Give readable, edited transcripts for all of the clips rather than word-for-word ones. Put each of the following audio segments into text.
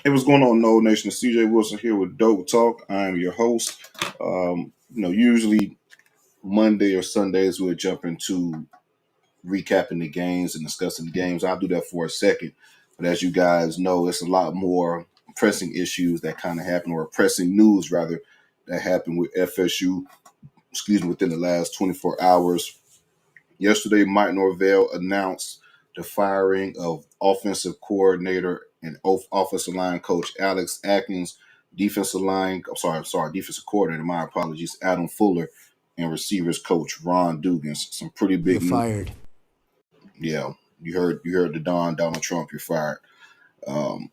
Hey, what's going on, No Nation? It's CJ Wilson here with DoakTalk. I'm your host. Usually Monday or Sundays we'll jump into recapping the games and discussing the games. I'll do that for a second, but as you guys know, it's a lot more pressing issues that kind of happen, or pressing news rather, that happened with FSU. Within the last 24 hours. Yesterday, Mike Norvell announced the firing of offensive coordinator and offensive line coach Alex Atkins, defensive coordinator, my apologies, Adam Fuller, and receivers coach Ron Dugans. Some pretty You're big fired. Yeah, you heard the Donald Trump, you're fired. Um,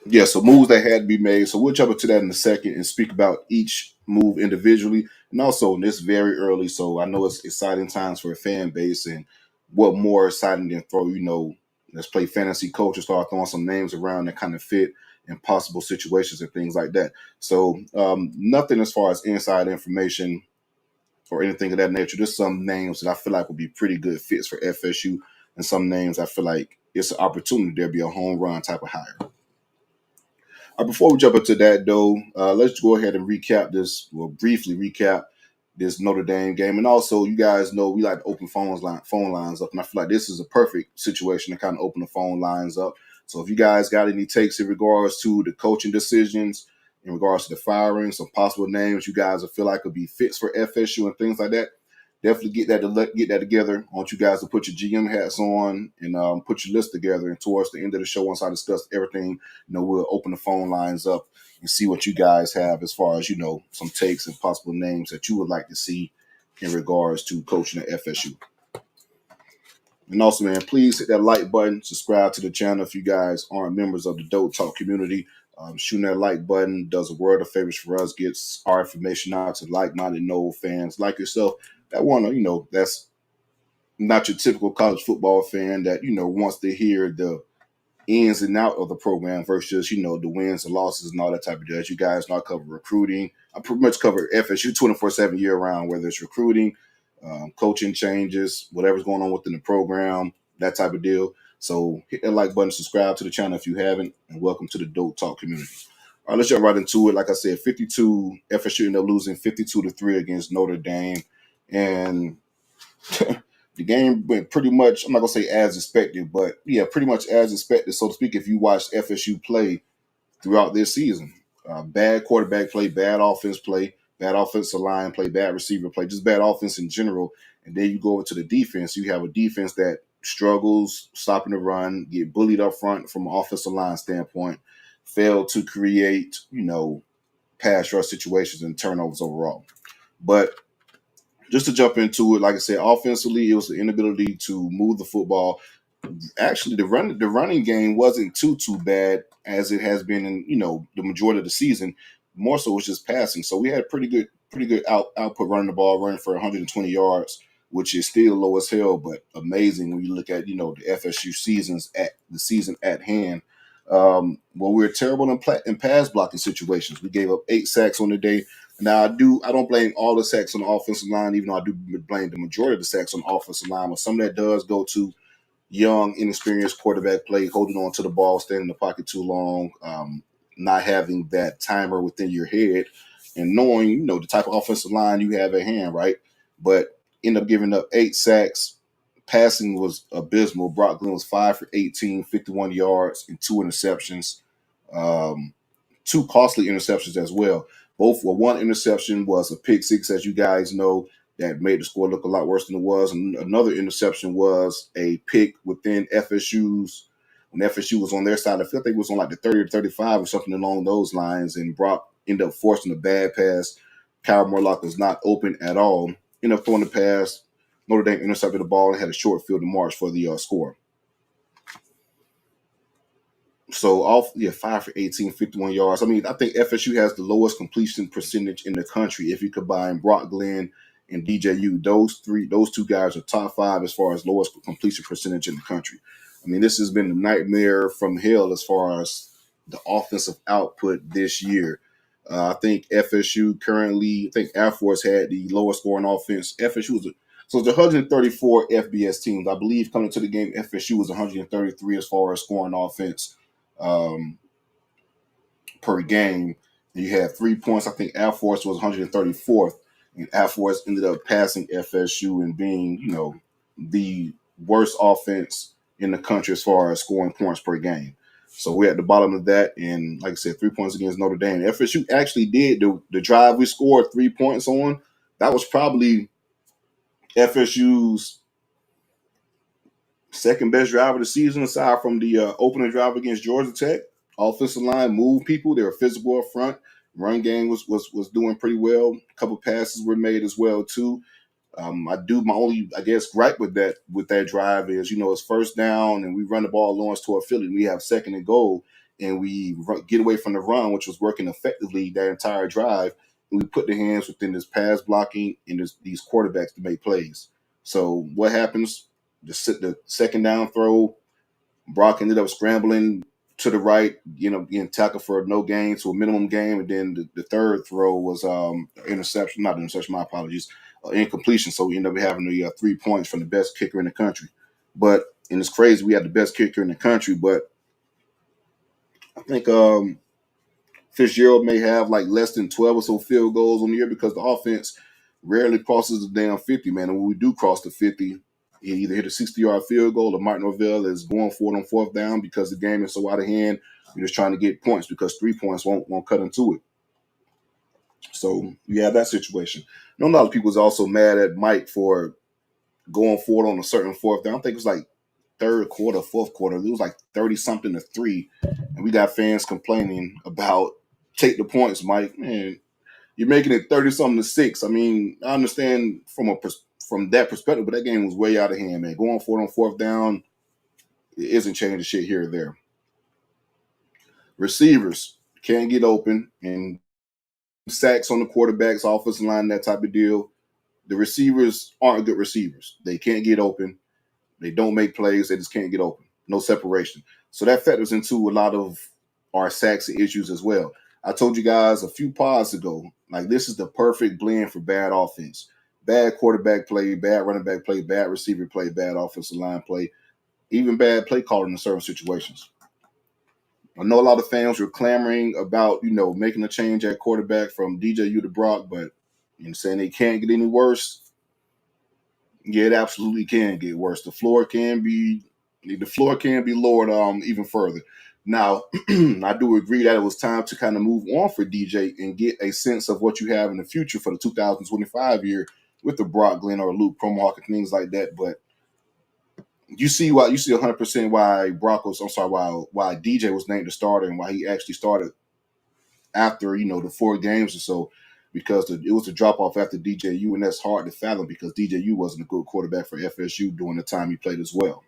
Yeah, so moves that had to be made. So we'll jump into that in a second and speak about each move individually. And also, and it's very early, so I know it's exciting times for a fan base. And what more exciting than let's play fantasy coach and start throwing some names around that kind of fit in possible situations and things like that. So nothing as far as inside information or anything of that nature. Just some names that I feel like would be pretty good fits for FSU, and some names I feel like it's an opportunity there'll be a home run type of hire. Before we jump into that, though, let's go ahead and briefly recap this Notre Dame game. And also, you guys know we like to open phone lines up, and I feel like this is a perfect situation to kind of open the phone lines up. So if you guys got any takes in regards to the coaching decisions, in regards to the firing, some possible names you guys feel like could be fits for FSU and things like that, definitely get that together. I want you guys to put your GM hats on and put your list together. And towards the end of the show, once I discuss everything, we'll open the phone lines up and see what you guys have as far as some takes and possible names that you would like to see in regards to coaching at FSU. And also, man, please hit that like button, subscribe to the channel if you guys aren't members of the DoakTalk community. Shooting that like button does a world of favors for us, gets our information out to like-minded Noel fans like yourself that want to, that's not your typical college football fan that, wants to hear the ins and out of the program versus, the wins and losses and all that type of deal. You guys know I cover recruiting. I pretty much cover FSU 24/7 year round, whether it's recruiting, coaching changes, whatever's going on within the program, that type of deal. So hit that like button, subscribe to the channel if you haven't, and welcome to the DoakTalk community. All right, let's jump right into it. Like I said, FSU ended up losing 52-3 against Notre Dame. And the game went pretty much, I'm not going to say as expected, but yeah, pretty much as expected, so to speak, if you watched FSU play throughout this season. Bad quarterback play, bad offensive line play, bad receiver play, just bad offense in general. And then you go over to the defense. You have a defense that struggles stopping the run, get bullied up front from an offensive line standpoint, fail to create, pass rush situations and turnovers overall. But just to jump into it, like I said, offensively, it was the inability to move the football. Actually, the running game wasn't too bad as it has been in the majority of the season. More so, it was just passing. So we had pretty good output running the ball, running for 120 yards, which is still low as hell, but amazing when you look at the FSU season at hand. Well, we were terrible in pass blocking situations. We gave up 8 sacks on the day. Now, I don't blame all the sacks on the offensive line, even though I do blame the majority of the sacks on the offensive line. But some of that does go to young, inexperienced quarterback play, holding on to the ball, staying in the pocket too long, not having that timer within your head, and knowing, the type of offensive line you have at hand, right? But end up giving up 8 sacks. Passing was abysmal. Brock Glenn was 5 for 18, 51 yards, and 2 interceptions. 2 costly interceptions as well. One interception was a pick six, as you guys know, that made the score look a lot worse than it was. And another interception was a pick within FSU's, when FSU was on their side. I feel like it was on like the 30 or 35 or something along those lines. And Brock ended up forcing a bad pass. Kyle Morlock was not open at all. Ended up throwing the pass. Notre Dame intercepted the ball and had a short field to march for the score. So 5 for 18, 51 yards. I mean, I think FSU has the lowest completion percentage in the country if you combine Brock Glenn and DJU. Those two guys are top 5 as far as lowest completion percentage in the country. I mean, this has been a nightmare from hell as far as the offensive output this year. I think FSU currently, Air Force had the lowest scoring offense. FSU was so it's 134 FBS teams. I believe coming to the game, FSU was 133 as far as scoring offense. per game. And you had 3 points. I think Air Force was 134th, and Air Force ended up passing FSU and being, the worst offense in the country as far as scoring points per game. So we're at the bottom of that, and like I said, 3 points against Notre Dame. FSU actually did the drive we scored 3 points on. That was probably FSU's second best drive of the season, aside from the opening drive against Georgia Tech. Offensive line moved people. They were physical up front. Run game was doing pretty well. A couple passes were made as well too. I do my only, I guess, gripe with that drive is, it's first down and we run the ball Lawrence toward Philly. We have second and goal and we get away from the run, which was working effectively that entire drive. And we put the hands within this pass blocking and these quarterbacks to make plays. So what happens? The second down throw, Brock ended up scrambling to the right, getting tackled for no gain to a minimum game. And then the third throw was interception, not interception, my apologies, incompletion. So we ended up having the 3 points from the best kicker in the country. And it's crazy, we had the best kicker in the country, but I think Fitzgerald may have like less than 12 or so field goals on the year because the offense rarely crosses the damn 50, man. And when we do cross the 50, he either hit a 60-yard field goal or Mike Norvell is going for it on fourth down because the game is so out of hand. You're just trying to get points because 3 points won't cut into it. So you have that situation. I know a lot of people is also mad at Mike for going for it on a certain fourth down. I think it was like third quarter, fourth quarter. It was like 30-something to 3. And we got fans complaining about take the points, Mike. Man, you're making it 30-something to 6. I mean, I understand from that perspective, but that game was way out of hand, man. Going for it on fourth down, it isn't changing shit here or there. Receivers can't get open, and sacks on the quarterbacks, offensive line, that type of deal. The receivers aren't good receivers. They can't get open. They don't make plays. They just can't get open. No separation. So that factors into a lot of our sacks and issues as well. I told you guys a few pods ago, like this is the perfect blend for bad offense. Bad quarterback play, bad running back play, bad receiver play, bad offensive line play, even bad play calling in certain situations. I know a lot of fans were clamoring about, making a change at quarterback from DJU to Brock, but saying it can't get any worse. Yeah, it absolutely can get worse. The floor can be lowered even further. Now, I do agree that it was time to kind of move on for DJ and get a sense of what you have in the future for the 2025 year with the Brock, Glenn, or Luke, Promohawk, and things like that. But you see 100% why DJ was named the starter and why he actually started after, the 4 games or so, because it was a drop off after DJU, and that's hard to fathom because DJU wasn't a good quarterback for FSU during the time he played as well.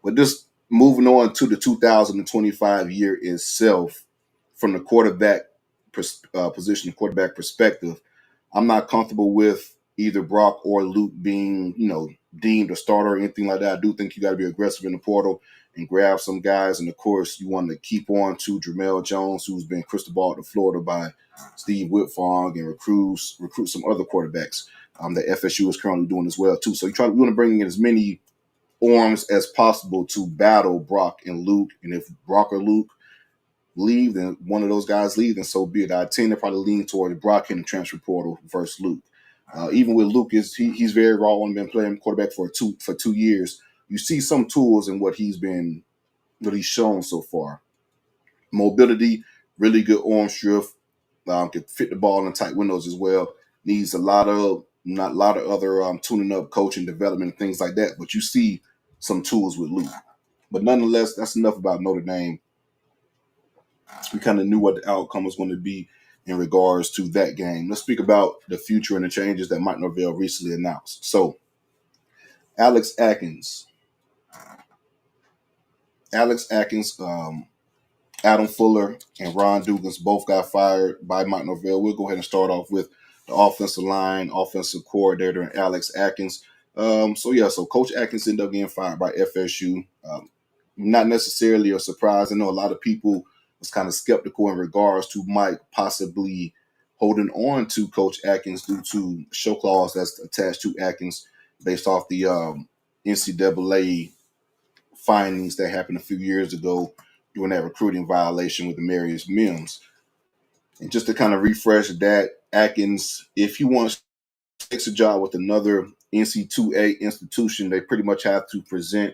But just moving on to the 2025 year itself, from the quarterback position, quarterback perspective, I'm not comfortable with either Brock or Luke being, deemed a starter or anything like that. I do think you got to be aggressive in the portal and grab some guys. And of course, you want to keep on to Dramel Jones, who's been crystal balled to Florida by Steve Whitfong, and recruit some other quarterbacks that FSU is currently doing as well too. So you want to bring in as many arms as possible to battle Brock and Luke. And if Brock or Luke leave, then one of those guys leave, then so be it. I tend to probably lean toward Brock in the transfer portal versus Luke. Even with Luke, he's very raw and been playing quarterback for 2 years. You see some tools in what he's shown so far. Mobility, really good arm strength, can fit the ball in tight windows as well. Needs a lot of other tuning up, coaching, development, and things like that. But you see some tools with Luke. But nonetheless, that's enough about Notre Dame. We kind of knew what the outcome was going to be in regards to that game. Let's speak about the future and the changes that Mike Norvell recently announced. So, Alex Atkins, Adam Fuller, and Ron Dugans both got fired by Mike Norvell. We'll go ahead and start off with the offensive line, offensive coordinator, and Alex Atkins. So Coach Atkins ended up getting fired by FSU. Not necessarily a surprise. I know a lot of people was kind of skeptical in regards to Mike possibly holding on to Coach Atkins due to show clause that's attached to Atkins based off the NCAA findings that happened a few years ago during that recruiting violation with the Marius Mims. And just to kind of refresh that, Atkins, if he wants to take a job with another NC2A institution, they pretty much have to present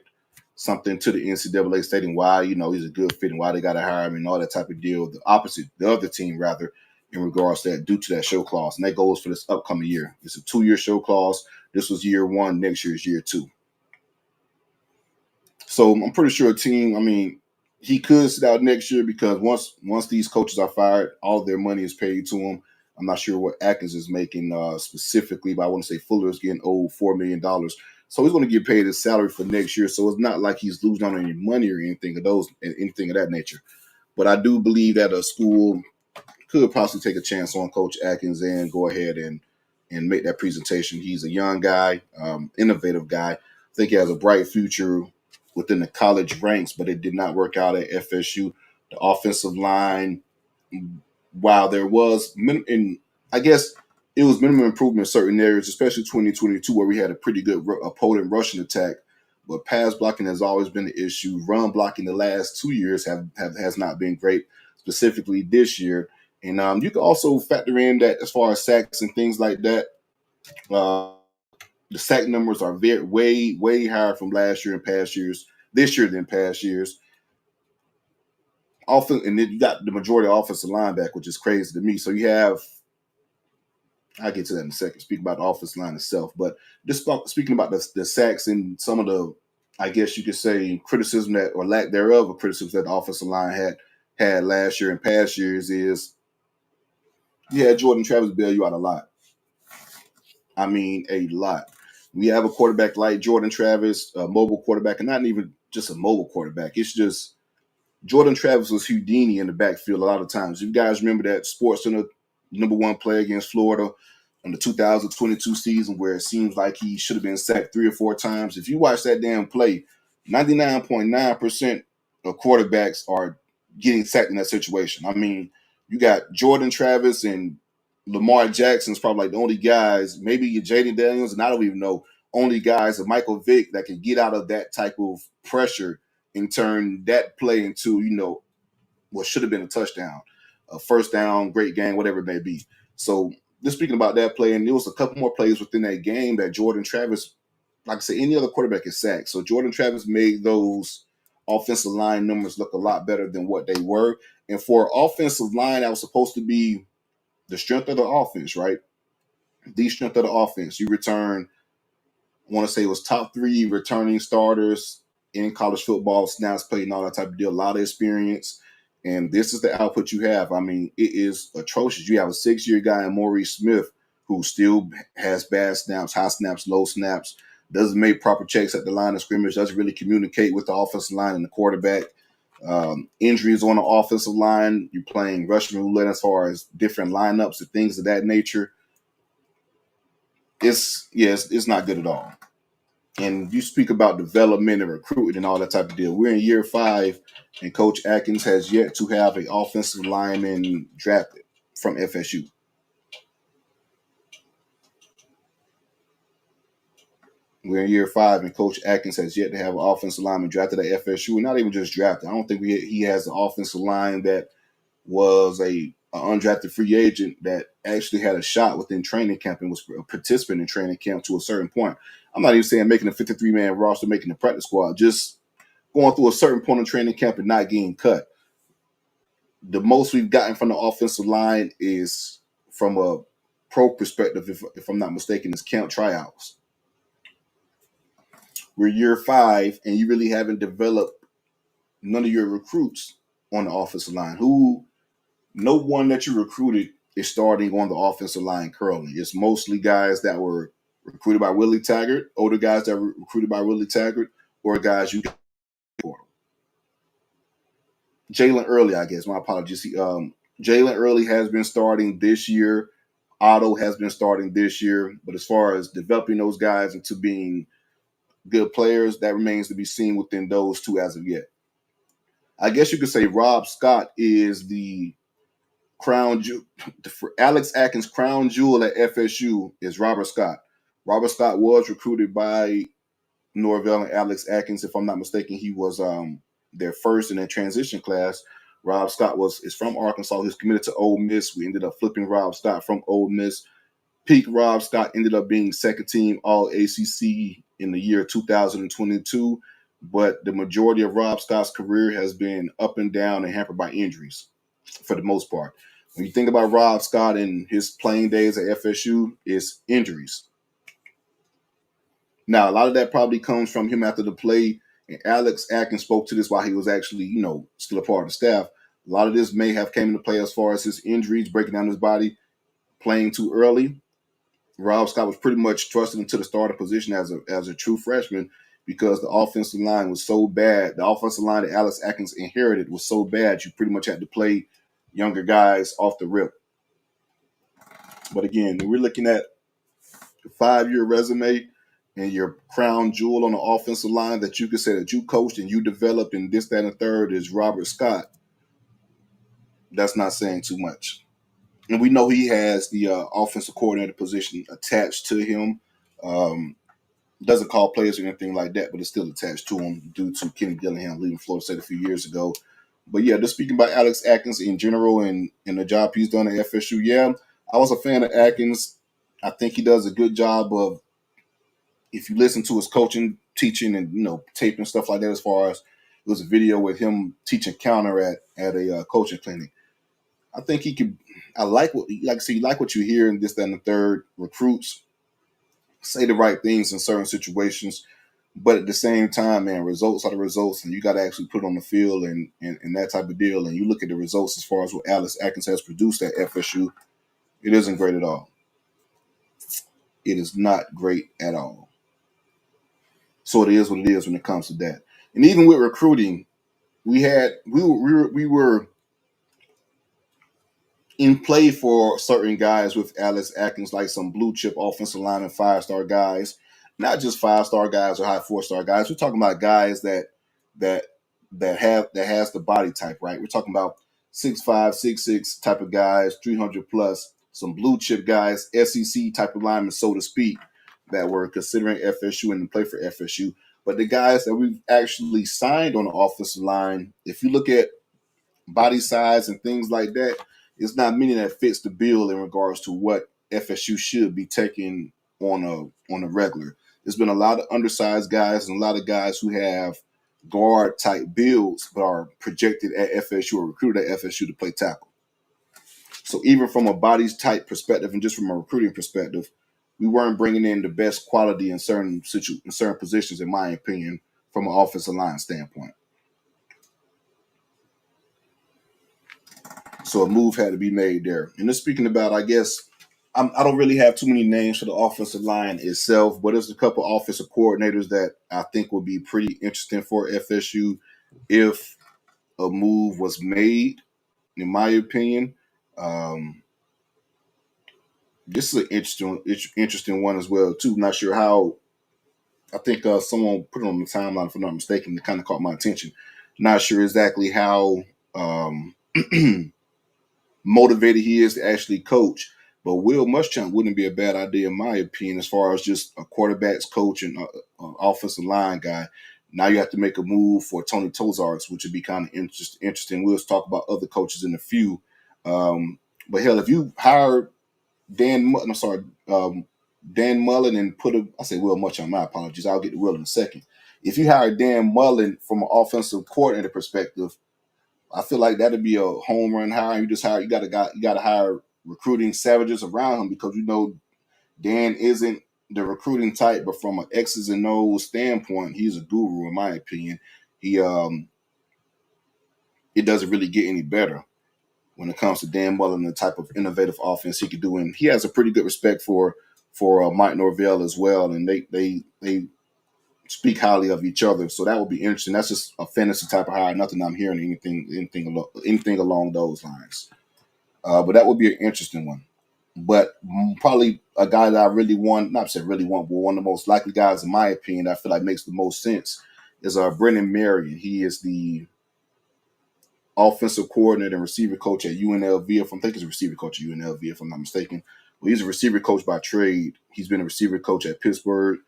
something to the NCAA stating why, he's a good fit and why they got to hire him and all that type of deal. The other team, rather, in regards to that, due to that show clause. And that goes for this upcoming year. It's a 2-year show clause. This was year 1. Next year is year 2. So I'm pretty sure a team, he could sit out next year because once these coaches are fired, all their money is paid to them. I'm not sure what Atkins is making specifically, but I want to say Fuller is getting owed $4 million. So he's going to get paid his salary for next year. So it's not like he's losing on any money or anything of that nature. But I do believe that a school could possibly take a chance on Coach Atkins and go ahead and make that presentation. He's a young guy, innovative guy. I think he has a bright future within the college ranks, but it did not work out at FSU. The offensive line, while there was, I guess it was minimum improvement in certain areas, especially 2022, where we had a pretty good opponent rushing attack. But pass blocking has always been the issue. Run blocking the last 2 years has not been great, specifically this year. And you can also factor in that as far as sacks and things like that, the sack numbers are way higher from last year and past years, this year than past years. Often, and then you got the majority of offensive line back, which is crazy to me. So you have, I'll get to that in a second, speak about the offensive line itself. But just speaking about the sacks and some of the, I guess you could say, criticism that, or lack thereof of criticism that the offensive line had last year and past years is, Jordan Travis bail you out a lot. I mean, a lot. We have a quarterback like Jordan Travis, a mobile quarterback, and not even just a mobile quarterback. It's just Jordan Travis was Houdini in the backfield a lot of times. You guys remember that SportsCenter #1 play against Florida in the 2022 season where it seems like he should have been sacked 3 or 4 times. If you watch that damn play, 99.9% of quarterbacks are getting sacked in that situation. I mean, you got Jordan Travis and Lamar Jackson's probably like the only guys, maybe Jaden Daniels, and I don't even know, only guys of Michael Vick that can get out of that type of pressure and turn that play into, what should have been a touchdown, a first down, great game, whatever it may be. So just speaking about that play, and there was a couple more plays within that game that Jordan Travis, like I said, any other quarterback is sacked. So Jordan Travis made those offensive line numbers look a lot better than what they were. And for an offensive line that was supposed to be the strength of the offense, right? The strength of the offense. You return, I want to say it was top 3 returning starters in college football, snaps played and all that type of deal, a lot of experience. And this is the output you have. I mean, it is atrocious. You have a 6-year guy in Maurice Smith who still has bad snaps, high snaps, low snaps, doesn't make proper checks at the line of scrimmage, doesn't really communicate with the offensive line and the quarterback. Injuries on the offensive line, you're playing Russian roulette as far as different lineups and things of that nature. It's not good at all. And you speak about development and recruiting and all that type of deal. We're in year 5, and Coach Atkins has yet to have an offensive lineman drafted from FSU. We're in year 5, and Coach Atkins has yet to have an offensive lineman drafted at FSU, and not even just drafted. I don't think he has an offensive line that was an undrafted free agent that actually had a shot within training camp and was a participant in training camp to a certain point. I'm not even saying making a 53-man roster, making the practice squad, just going through a certain point in training camp and not getting cut. The most we've gotten from the offensive line is, from a pro perspective, if I'm not mistaken, is camp tryouts. We're year 5, and you really haven't developed none of your recruits on the offensive line. No one that you recruited is starting on the offensive line currently. It's mostly guys that were recruited by Willie Taggart, older guys that were recruited by Willie Taggart, or guys you got. Jalen Early, I guess. My apologies. Jalen Early has been starting this year. Otto has been starting this year. But as far as developing those guys into being good players, that remains to be seen within those 2 as of yet. I guess you could say Rob Scott is the crown jewel. For Alex Atkins' crown jewel at FSU is Robert Scott. Robert Scott was recruited by Norvell and Alex Atkins. If I'm not mistaken, he was their first in their transition class. Rob Scott is from Arkansas. He's committed to Ole Miss. We ended up flipping Rob Scott from Ole Miss. Peak Rob Scott ended up being second team All ACC in the year 2022, but the majority of Rob Scott's career has been up and down and hampered by injuries for the most part. When you think about Rob Scott and his playing days at FSU, it's injuries. Now, a lot of that probably comes from him after the play, and Alex Atkins spoke to this while he was actually, still a part of the staff. A lot of this may have came into play as far as his injuries, breaking down his body, playing too early. Rob Scott was pretty much trusted into the starting position as a true freshman because the offensive line was so bad. The offensive line that Alex Atkins inherited was so bad, you pretty much had to play younger guys off the rip. But again, when we're looking at the 5-year resume and your crown jewel on the offensive line that you could say that you coached and you developed and this, that, and the third is Robert Scott, that's not saying too much. And we know he has the offensive coordinator position attached to him. Doesn't call plays or anything like that, but it's still attached to him due to Kenny Dillingham leaving Florida State a few years ago. But yeah, just speaking about Alex Atkins in general and the job he's done at FSU, yeah, I was a fan of Atkins. I think he does a good job of, if you listen to his coaching, teaching, and tape and stuff like that, as far as it was a video with him teaching counter at a coaching clinic. I think he could. I like what you like what you hear in this, that, and the third. Recruits say the right things in certain situations, but at the same time, man, results are the results, and you got to actually put it on the field and that type of deal. And you look at the results as far as what Alex Atkins has produced at FSU, it isn't great at all. It is not great at all. So it is what it is when it comes to that. And even with recruiting, we were in play for certain guys with Alex Atkins, like some blue chip offensive linemen, 5-star guys, not just 5-star guys or high 4-star guys. We're talking about guys that has the body type, right? We're talking about 6'5", 6'6" type of guys, 300 plus, some blue chip guys, SEC type of linemen, so to speak, that were considering FSU and play for FSU. But the guys that we've actually signed on the offensive line, if you look at body size and things like that, it's not many that fits the bill in regards to what FSU should be taking on a regular. There's been a lot of undersized guys and a lot of guys who have guard type builds but are projected at FSU or recruited at FSU to play tackle. So even from a body type perspective and just from a recruiting perspective, we weren't bringing in the best quality in certain positions, in my opinion, from an offensive line standpoint. So a move had to be made there. And just speaking about, I guess, I don't really have too many names for the offensive line itself, but there's a couple offensive coordinators that I think would be pretty interesting for FSU if a move was made, in my opinion. This is an interesting one as well, too. Not sure how. I think someone put it on the timeline, if I'm not mistaken, that kind of caught my attention. Not sure exactly how motivated he is to actually coach. But Will Muschamp wouldn't be a bad idea, in my opinion, as far as just a quarterback's coach and an offensive line guy. Now you have to make a move for Tony Tozarks, which would be kind of interesting. We'll talk about other coaches in a few. But hell, if you hired Dan Mullen and I say Will Muschamp, my apologies. I'll get to Will in a second. If you hire Dan Mullen from an offensive coordinator perspective, I feel like that'd be a home run hire. You got to hire recruiting savages around him because Dan isn't the recruiting type, but from an X's and O's standpoint, he's a guru in my opinion. It doesn't really get any better when it comes to Dan Mullen and the type of innovative offense he could do, and he has a pretty good respect for Mike Norvell as well, and they speak highly of each other. So that would be interesting. That's just a fantasy type of hire. Nothing I'm hearing anything along those lines. But that would be an interesting one. But probably a guy that I really want, not say really want, but one of the most likely guys, in my opinion, that I feel like makes the most sense is Brennan Marion. He is the offensive coordinator and receiver coach at UNLV. I think he's a receiver coach at UNLV, if I'm not mistaken. Well, he's a receiver coach by trade. He's been a receiver coach at Pittsburgh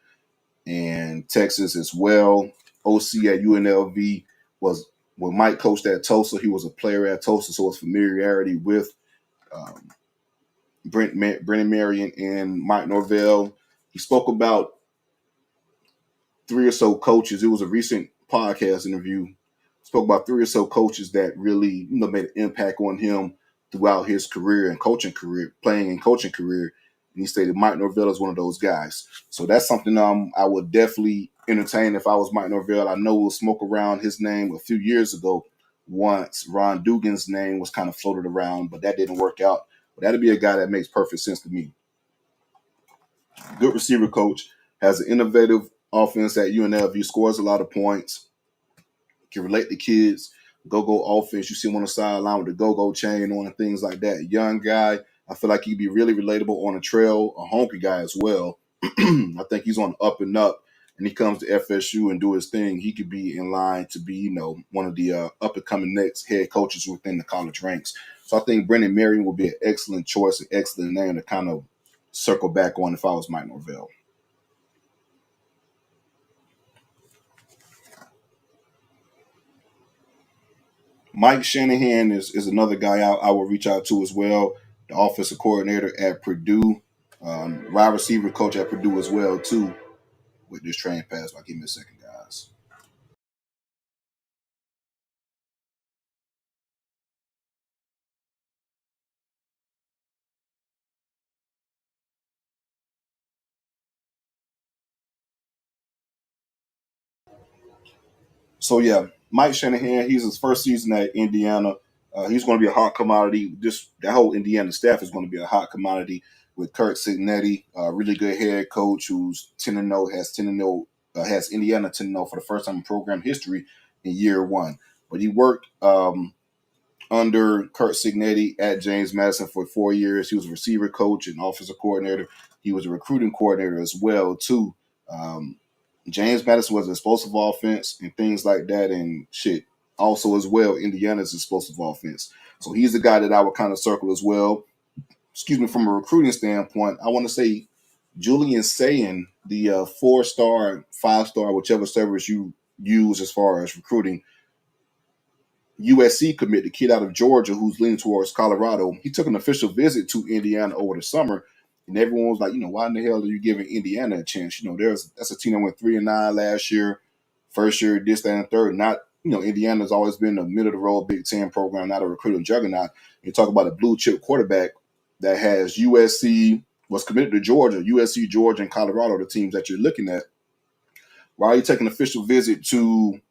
and Texas as well. OC at UNLV was When Mike coached at Tulsa, he was a player at Tulsa, so his familiarity with um, Brennan Marion and Mike Norvell. He spoke about three or so coaches. It was a recent podcast interview. Spoke about three or so coaches that really made an impact on him throughout his career and coaching career, playing and coaching career. And he stated Mike Norvell is one of those guys. So that's something I would definitely entertain if I was Mike Norvell. I know we'll smoke around his name a few years ago. Once Ron Dugan's name was kind of floated around, but that didn't work out. But that'd be a guy that makes perfect sense to me. Good receiver coach, has an innovative offense at UNLV, scores a lot of points, can relate to kids, go offense. You see him on the sideline with the go chain on and things like that. Young guy, I feel like he'd be really relatable on the trail, a hungry guy as well. I think he's on the up and up, and he comes to FSU and do his thing. He could be in line to be, one of the up and coming next head coaches within the college ranks. So I think Brennan Marion will be an excellent choice, an excellent name to kind of circle back on if I was Mike Norvell. Mike Shanahan is another guy I will reach out to as well. The offensive coordinator at Purdue, wide receiver coach at Purdue as well too. With this train pass, give me a second, guys. So yeah, Mike Shanahan, he's his first season at Indiana. He's going to be a hot commodity. That whole Indiana staff is going to be a hot commodity with Kurt Signetti, a really good head coach who's 10-0, has Indiana 10-0 for the first time in program history in year one. But he worked under Kurt Signetti at James Madison for 4 years. He was a receiver coach and offensive coordinator. He was a recruiting coordinator as well too. Um, James Madison was an explosive offense and things like that, and shit. Also, as well, Indiana's explosive offense. So he's the guy that I would kind of circle as well. Excuse me, from a recruiting standpoint, I want to say Julian Sayin, the 4-star, 5-star, whichever service you use as far as recruiting, USC commit, the kid out of Georgia who's leaning towards Colorado. He took an official visit to Indiana over the summer, and everyone was like, why in the hell are you giving Indiana a chance? That's a team that went 3-9 last year, first year, this, that, and third. Not, Indiana's always been a middle of the road Big Ten program, not a recruiting juggernaut. You talk about a blue chip quarterback that has USC, was committed to Georgia, USC, Georgia, and Colorado, the teams that you're looking at. Why are you taking an official visit to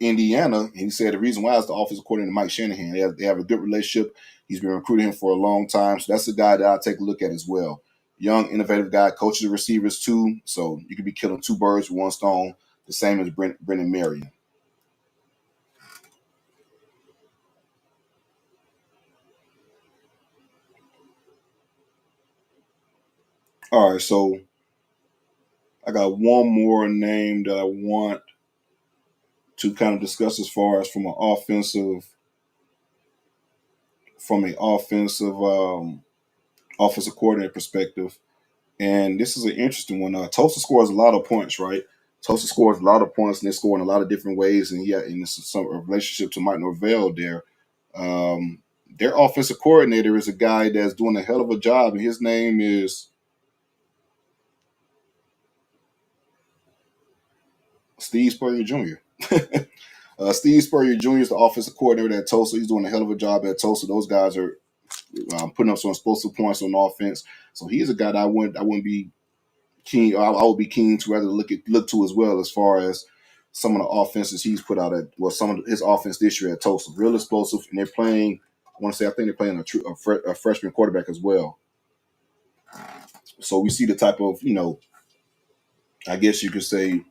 Indiana? And he said the reason why is the offensive coordinator Mike Shanahan. They have a good relationship. He's been recruiting him for a long time. So that's the guy that I'll take a look at as well. Young, innovative guy, coaches the receivers too. So you could be killing two birds with one stone, the same as Brennan Marion. All right, so I got one more name that I want to kind of discuss as far as from an offensive coordinator perspective. And this is an interesting one. Tulsa scores a lot of points, right? Tulsa scores a lot of points, and they score in a lot of different ways. And and this is some relationship to Mike Norvell there. Their offensive coordinator is a guy that's doing a hell of a job, and his name is Steve Spurrier Jr. Steve Spurrier Jr. is the offensive coordinator at Tulsa. He's doing a hell of a job at Tulsa. Those guys are putting up some explosive points on offense. So he's a guy that I wouldn't be keen. I would be keen to rather look to as well as far as some of the offenses he's put out some of his offense this year at Tulsa. Real explosive, and they're playing. I think they're playing a freshman quarterback as well. So we see the type of I guess you could say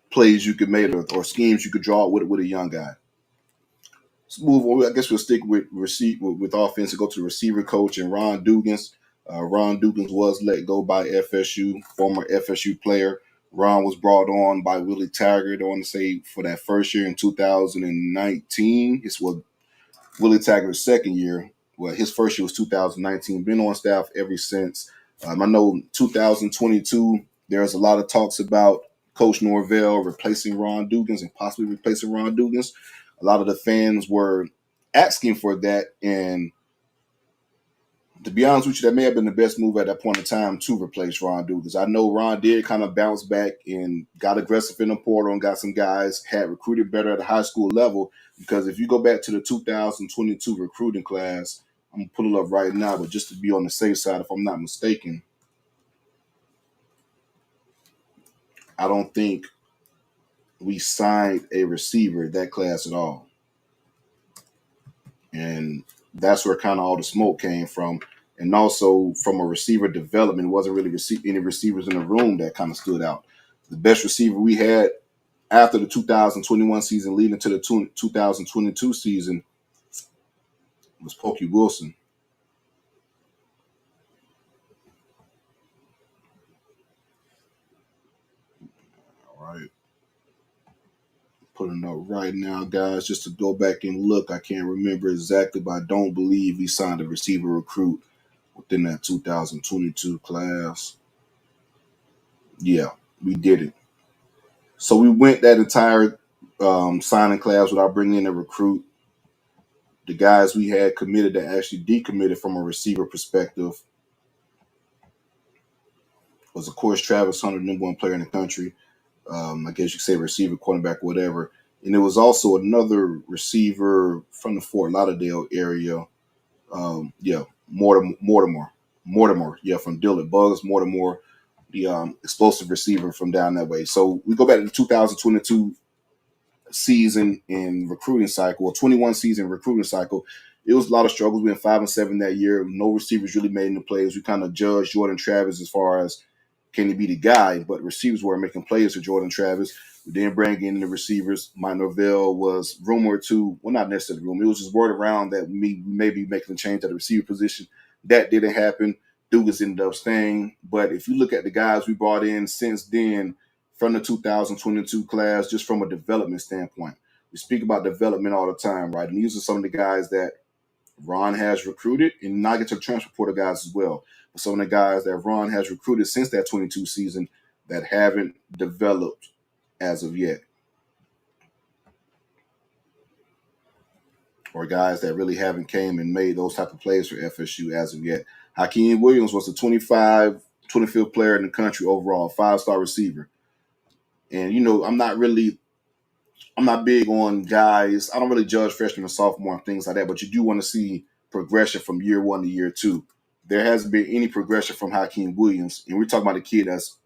plays you could make or schemes you could draw with a young guy. Let's move on. I guess we'll stick with offense and go to the receiver coach and Ron Dugans. Ron Dugans was let go by FSU, former FSU player. Ron was brought on by Willie Taggart, I want to say, for that first year in 2019. It's what Willie Taggart's second year. Well, his first year was 2019. Been on staff ever since. I know 2022, there's a lot of talks about Coach Norvell replacing Ron Dugans and possibly replacing Ron Dugans. A lot of the fans were asking for that, and to be honest with you, that may have been the best move at that point in time to replace Ron Dugans. I know Ron did kind of bounce back and got aggressive in the portal and got some guys, had recruited better at the high school level, because if you go back to the 2022 recruiting class, I'm going to put it up right now, but just to be on the safe side, if I'm not mistaken, I don't think we signed a receiver that class at all. And that's where kind of all the smoke came from. And also from a receiver development, it wasn't really any receivers in the room that kind of stood out. The best receiver we had after the 2021 season leading to the 2022 season was Pokey Wilson. All right. Putting up right now, guys, just to go back and look. I can't remember exactly, but I don't believe he signed a receiver recruit within that 2022 class. Yeah, we did it. So we went that entire signing class without bringing in a recruit. The guys we had committed that actually decommitted from a receiver perspective was, of course, Travis Hunter, number one player in the country. I guess you could say receiver, quarterback, whatever. And it was also another receiver from the Fort Lauderdale area. Mortimer. Yeah, from Dillard. Bugs Mortimer, the explosive receiver from down that way. So we go back to the 2022 season in recruiting cycle, or 21 season recruiting cycle. It was a lot of struggles. We went 5-7 that year. No receivers really made any plays. We kind of judged Jordan Travis as far as can he be the guy, but receivers weren't making plays for Jordan Travis. We didn't bring in the receivers. Mike Norvell was rumored to, well, not necessarily rumored. It was just word around that we may be making a change at the receiver position. That didn't happen. Dugans ended up staying. But if you look at the guys we brought in since then, from the 2022 class, just from a development standpoint, we speak about development all the time, right? And these are some of the guys that Ron has recruited, and not get to the transfer portal guys as well. But some of the guys that Ron has recruited since that 22 season that haven't developed as of yet, or guys that really haven't came and made those type of plays for FSU as of yet. Hakeem Williams was the 25th player in the country overall, 5-star receiver. And, I'm not big on guys. I don't really judge freshmen and sophomore and things like that, but you do want to see progression from year one to year two. There hasn't been any progression from Hakeem Williams. And we're talking about a kid that's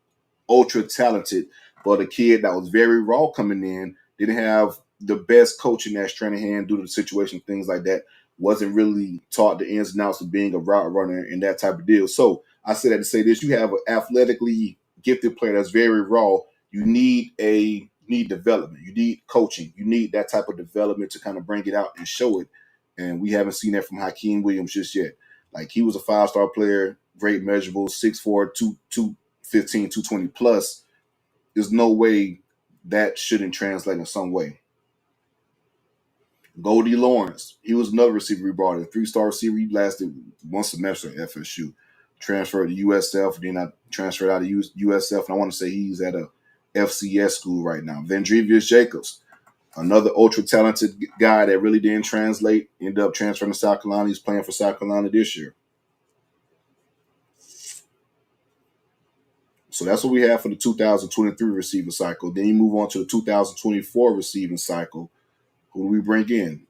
ultra talented, but a kid that was very raw coming in, didn't have the best coaching at Stranahan due to the situation, things like that, wasn't really taught the ins and outs of being a route runner and that type of deal. So I say that to say this: you have an athletically gifted player that's very raw. You need development. You need coaching. You need that type of development to kind of bring it out and show it. And we haven't seen that from Hakeem Williams just yet. Like, he was a 5-star player, great measurables, 6'4", 215, 220 plus. There's no way that shouldn't translate in some way. Goldie Lawrence, he was another receiver we brought in, 3-star receiver. He lasted one semester at FSU. Transferred to USF, then I transferred out of USF, and I want to say he's at a FCS school right now. Vendrevius Jacobs, another ultra talented guy that really didn't translate, ended up transferring to South Carolina. He's playing for South Carolina this year. So that's what we have for the 2023 receiving cycle. Then you move on to the 2024 receiving cycle. Who do we bring in?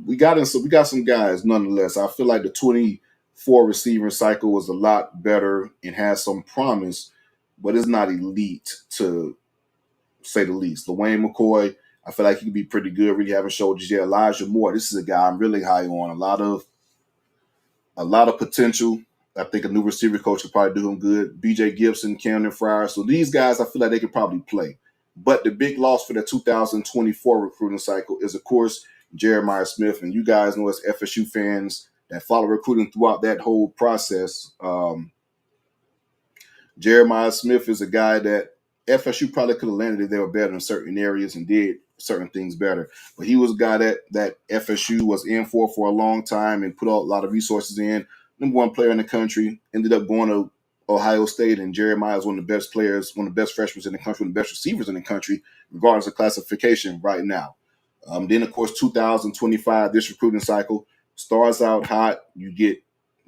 We got some guys nonetheless. I feel like the 24 receiving cycle was a lot better and has some promise, but it's not elite to say the least. LaWayne McCoy, I feel like he could be pretty good. Really haven't showed just yet. Elijah Moore, this is a guy I'm really high on. A lot of potential. I think a new receiver coach could probably do him good. BJ Gibson, Camden Fryer. So these guys, I feel like they could probably play. But the big loss for the 2024 recruiting cycle is, of course, Jeremiah Smith. And you guys know, as FSU fans that follow recruiting throughout that whole process, Jeremiah Smith is a guy that FSU probably could have landed if they were better in certain areas and did certain things better. But he was a guy that FSU was in for a long time and put a lot of resources in. Number one player in the country, ended up going to Ohio State, and Jeremiah is one of the best players, one of the best freshmen in the country, one of the best receivers in the country, regardless of classification right now. Then, of course, 2025, this recruiting cycle starts out hot. You get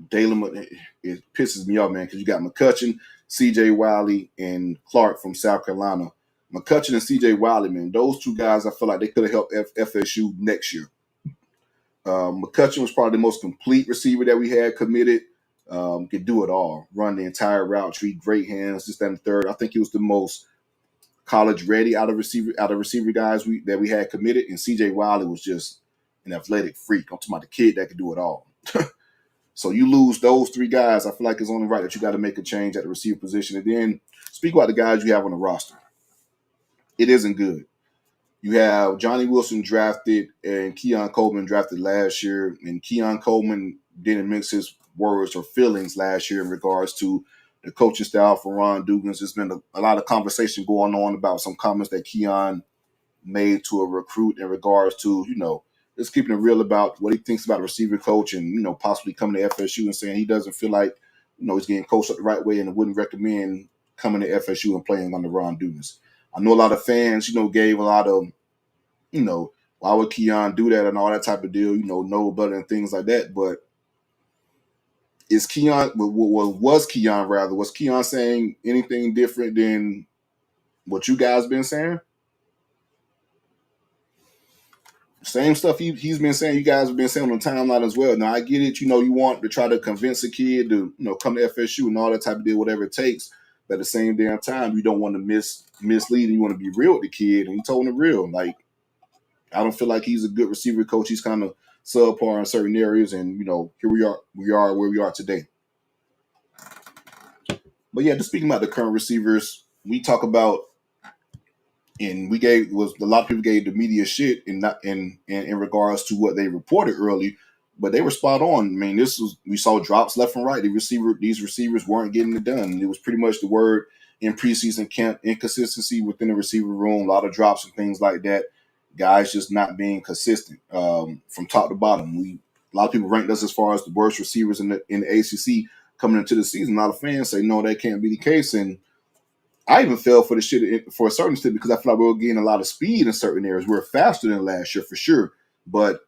Dalen, it pisses me off, man, because you got McCutcheon, C.J. Wiley, and Clark from South Carolina. McCutcheon and C.J. Wiley, man, those two guys, I feel like they could have helped FSU next year. McCutcheon was probably the most complete receiver that we had committed. Could do it all, run the entire route tree, great hands, this, that, and the third. I think he was the most college ready out of receiver guys that we had committed. And C.J. Wiley was just an athletic freak. I'm talking about the kid that could do it all. So you lose those three guys, I feel like it's only right that you got to make a change at the receiver position. And then speak about the guys you have on the roster. It isn't good. You have Johnny Wilson drafted and Keon Coleman drafted last year. And Keon Coleman didn't mix his words or feelings last year in regards to the coaching style for Ron Dugans. There's been a lot of conversation going on about some comments that Keon made to a recruit in regards to, just keeping it real about what he thinks about a receiver coach and, possibly coming to FSU and saying he doesn't feel like, he's getting coached up the right way and wouldn't recommend coming to FSU and playing under Ron Dugans. I know a lot of fans, gave a lot of, why would Keon do that and all that type of deal, no better and things like that. But was Keon saying anything different than what you guys been saying? Same stuff he's been saying. You guys have been saying on the timeline as well. Now I get it. You want to try to convince a kid to come to FSU and all that type of deal, whatever it takes. But at the same damn time, you don't want to mislead. You want to be real with the kid, and he told him real. Like, I don't feel like he's a good receiver coach. He's kind of subpar in certain areas, and here we are where we are today. But yeah, just speaking about the current receivers, we talk about. And a lot of people gave the media shit in regards to what they reported early, but they were spot on. I mean, we saw drops left and right. These receivers weren't getting it done. It was pretty much the word in preseason camp: inconsistency within the receiver room, a lot of drops and things like that. Guys just not being consistent from top to bottom. A lot of people ranked us as far as the worst receivers in the ACC coming into the season. A lot of fans say no, that can't be the case, and I even fell for the shit for a certain extent because I feel like we were getting a lot of speed in certain areas. We were faster than last year for sure. But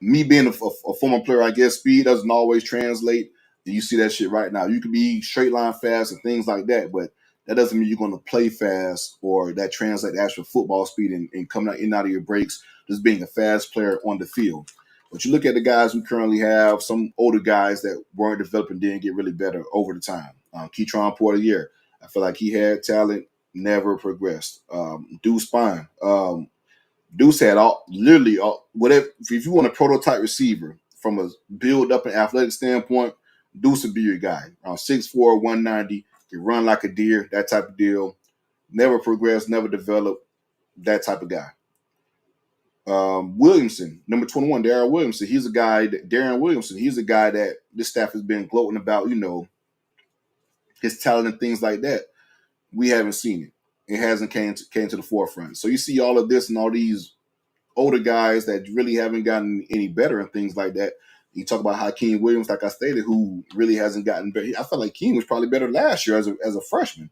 me being a former player, I guess speed doesn't always translate. And you see that shit right now. You can be straight line fast and things like that, but that doesn't mean you're going to play fast or that translate to actual football speed and coming out in and out of your breaks, just being a fast player on the field. But you look at the guys we currently have, some older guys that weren't developing didn't get really better over the time. Keytron Portier, I feel like he had talent, never progressed. Deuce Spine. Deuce had whatever. If you want a prototype receiver from a build up and athletic standpoint, Deuce would be your guy. Around 6'4", 190, can run like a deer, that type of deal. Never progressed, never developed, that type of guy. Williamson, number 21, Darren Williamson. He's a guy that this staff has been gloating about, his talent and things like that. We haven't seen it. It hasn't came to the forefront. So you see all of this and all these older guys that really haven't gotten any better and things like that. You talk about Hakeem Williams, like I stated, who really hasn't gotten better. I felt like Keem was probably better last year as a freshman,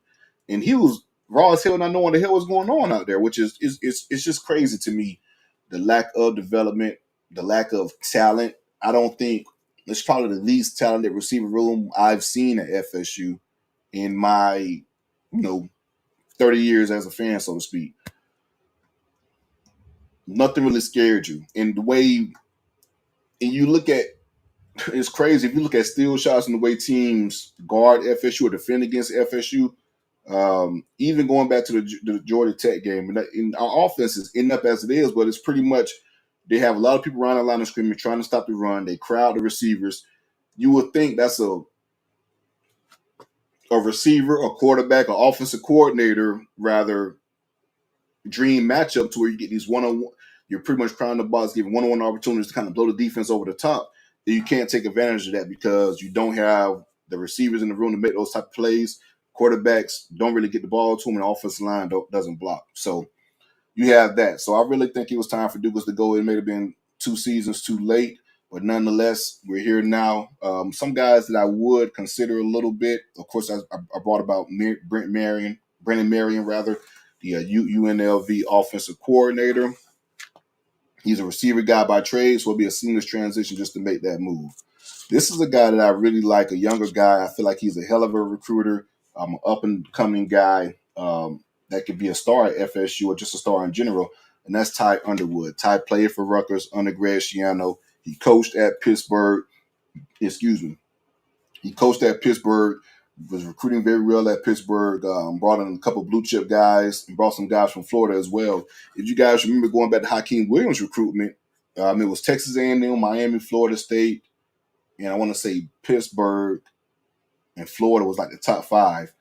and he was raw as hell, not knowing what the hell was going on out there, which is it's just crazy to me. The lack of development, the lack of talent. I don't think it's probably the least talented receiver room I've seen at FSU in my 30 years as a fan, so to speak. Nothing really scared you. And the way, and you look at, it's crazy. If you look at steal shots and the way teams guard FSU or defend against FSU, even going back to the Georgia Tech game, and our offense is end up as it is, but it's pretty much they have a lot of people around the line of scrimmage trying to stop the run. They crowd the receivers. You would think that's a receiver, a quarterback, an offensive coordinator, rather dream matchup to where you get these one-on-one. You're pretty much crowding the box, giving one-on-one opportunities to kind of blow the defense over the top. And you can't take advantage of that because you don't have the receivers in the room to make those type of plays. Quarterbacks don't really get the ball to them, and the offensive line doesn't block. So you have that. So I really think it was time for Dugans to go. It may have been 2 seasons too late. But nonetheless, we're here now. Some guys that I would consider a little bit. Of course, I brought about Brennan Marion, rather, the UNLV offensive coordinator. He's a receiver guy by trade, so it'll be a seamless transition just to make that move. This is a guy that I really like, a younger guy. I feel like he's a hell of a recruiter, an up-and-coming guy that could be a star at FSU or just a star in general, and that's Ty Underwood. Ty played for Rutgers undergraduate. He coached at Pittsburgh. Excuse me. He coached at Pittsburgh, was recruiting very well at Pittsburgh, brought in a couple blue chip guys, and brought some guys from Florida as well. If you guys remember going back to Hakeem Williams' recruitment, it was Texas A&M, Miami, Florida State, and I want to say Pittsburgh and Florida was like the top five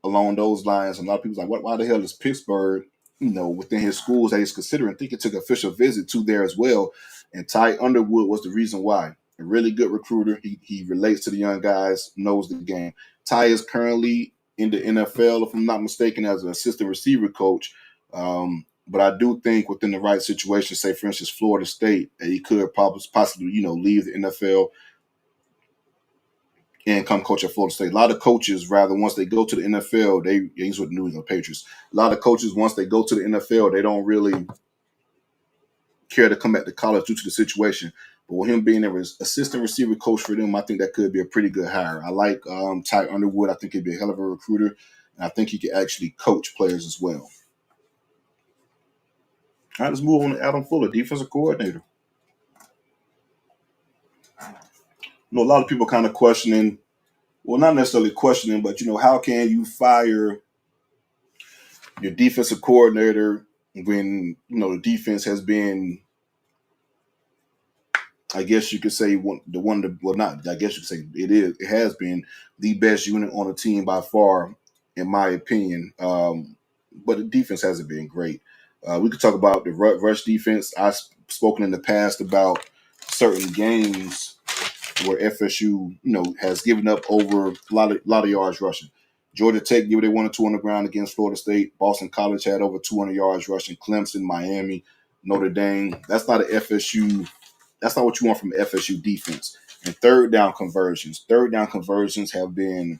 along those lines. And a lot of people's like, why the hell is Pittsburgh, within his schools that he's considering? I think he took an official visit to there as well. And Ty Underwood was the reason why. A really good recruiter. He relates to the young guys, knows the game. Ty is currently in the NFL, if I'm not mistaken, as an assistant receiver coach. But I do think within the right situation, say for instance Florida State, that he could possibly leave the NFL and come coach at Florida State. A lot of coaches, rather, once they go to the NFL, he's with the New England Patriots. A lot of coaches, once they go to the NFL, they don't really care to come back to college due to the situation. But with him being an assistant receiver coach for them, I think that could be a pretty good hire. I like Ty Underwood. I think he'd be a hell of a recruiter. And I think he could actually coach players as well. All right, let's move on to Adam Fuller, defensive coordinator. A lot of people kind of questioning, well, not necessarily questioning, but, how can you fire your defensive coordinator when, the defense has been, I guess you could say it has been the best unit on the team by far, in my opinion. But the defense hasn't been great. We could talk about the rush defense. I've spoken in the past about certain games where FSU, has given up over a lot of yards rushing. Georgia Tech gave it 1 or 2 on the ground against Florida State. Boston College had over 200 yards rushing. Clemson, Miami, Notre Dame. That's not an FSU. That's not what you want from FSU defense. And third down conversions have been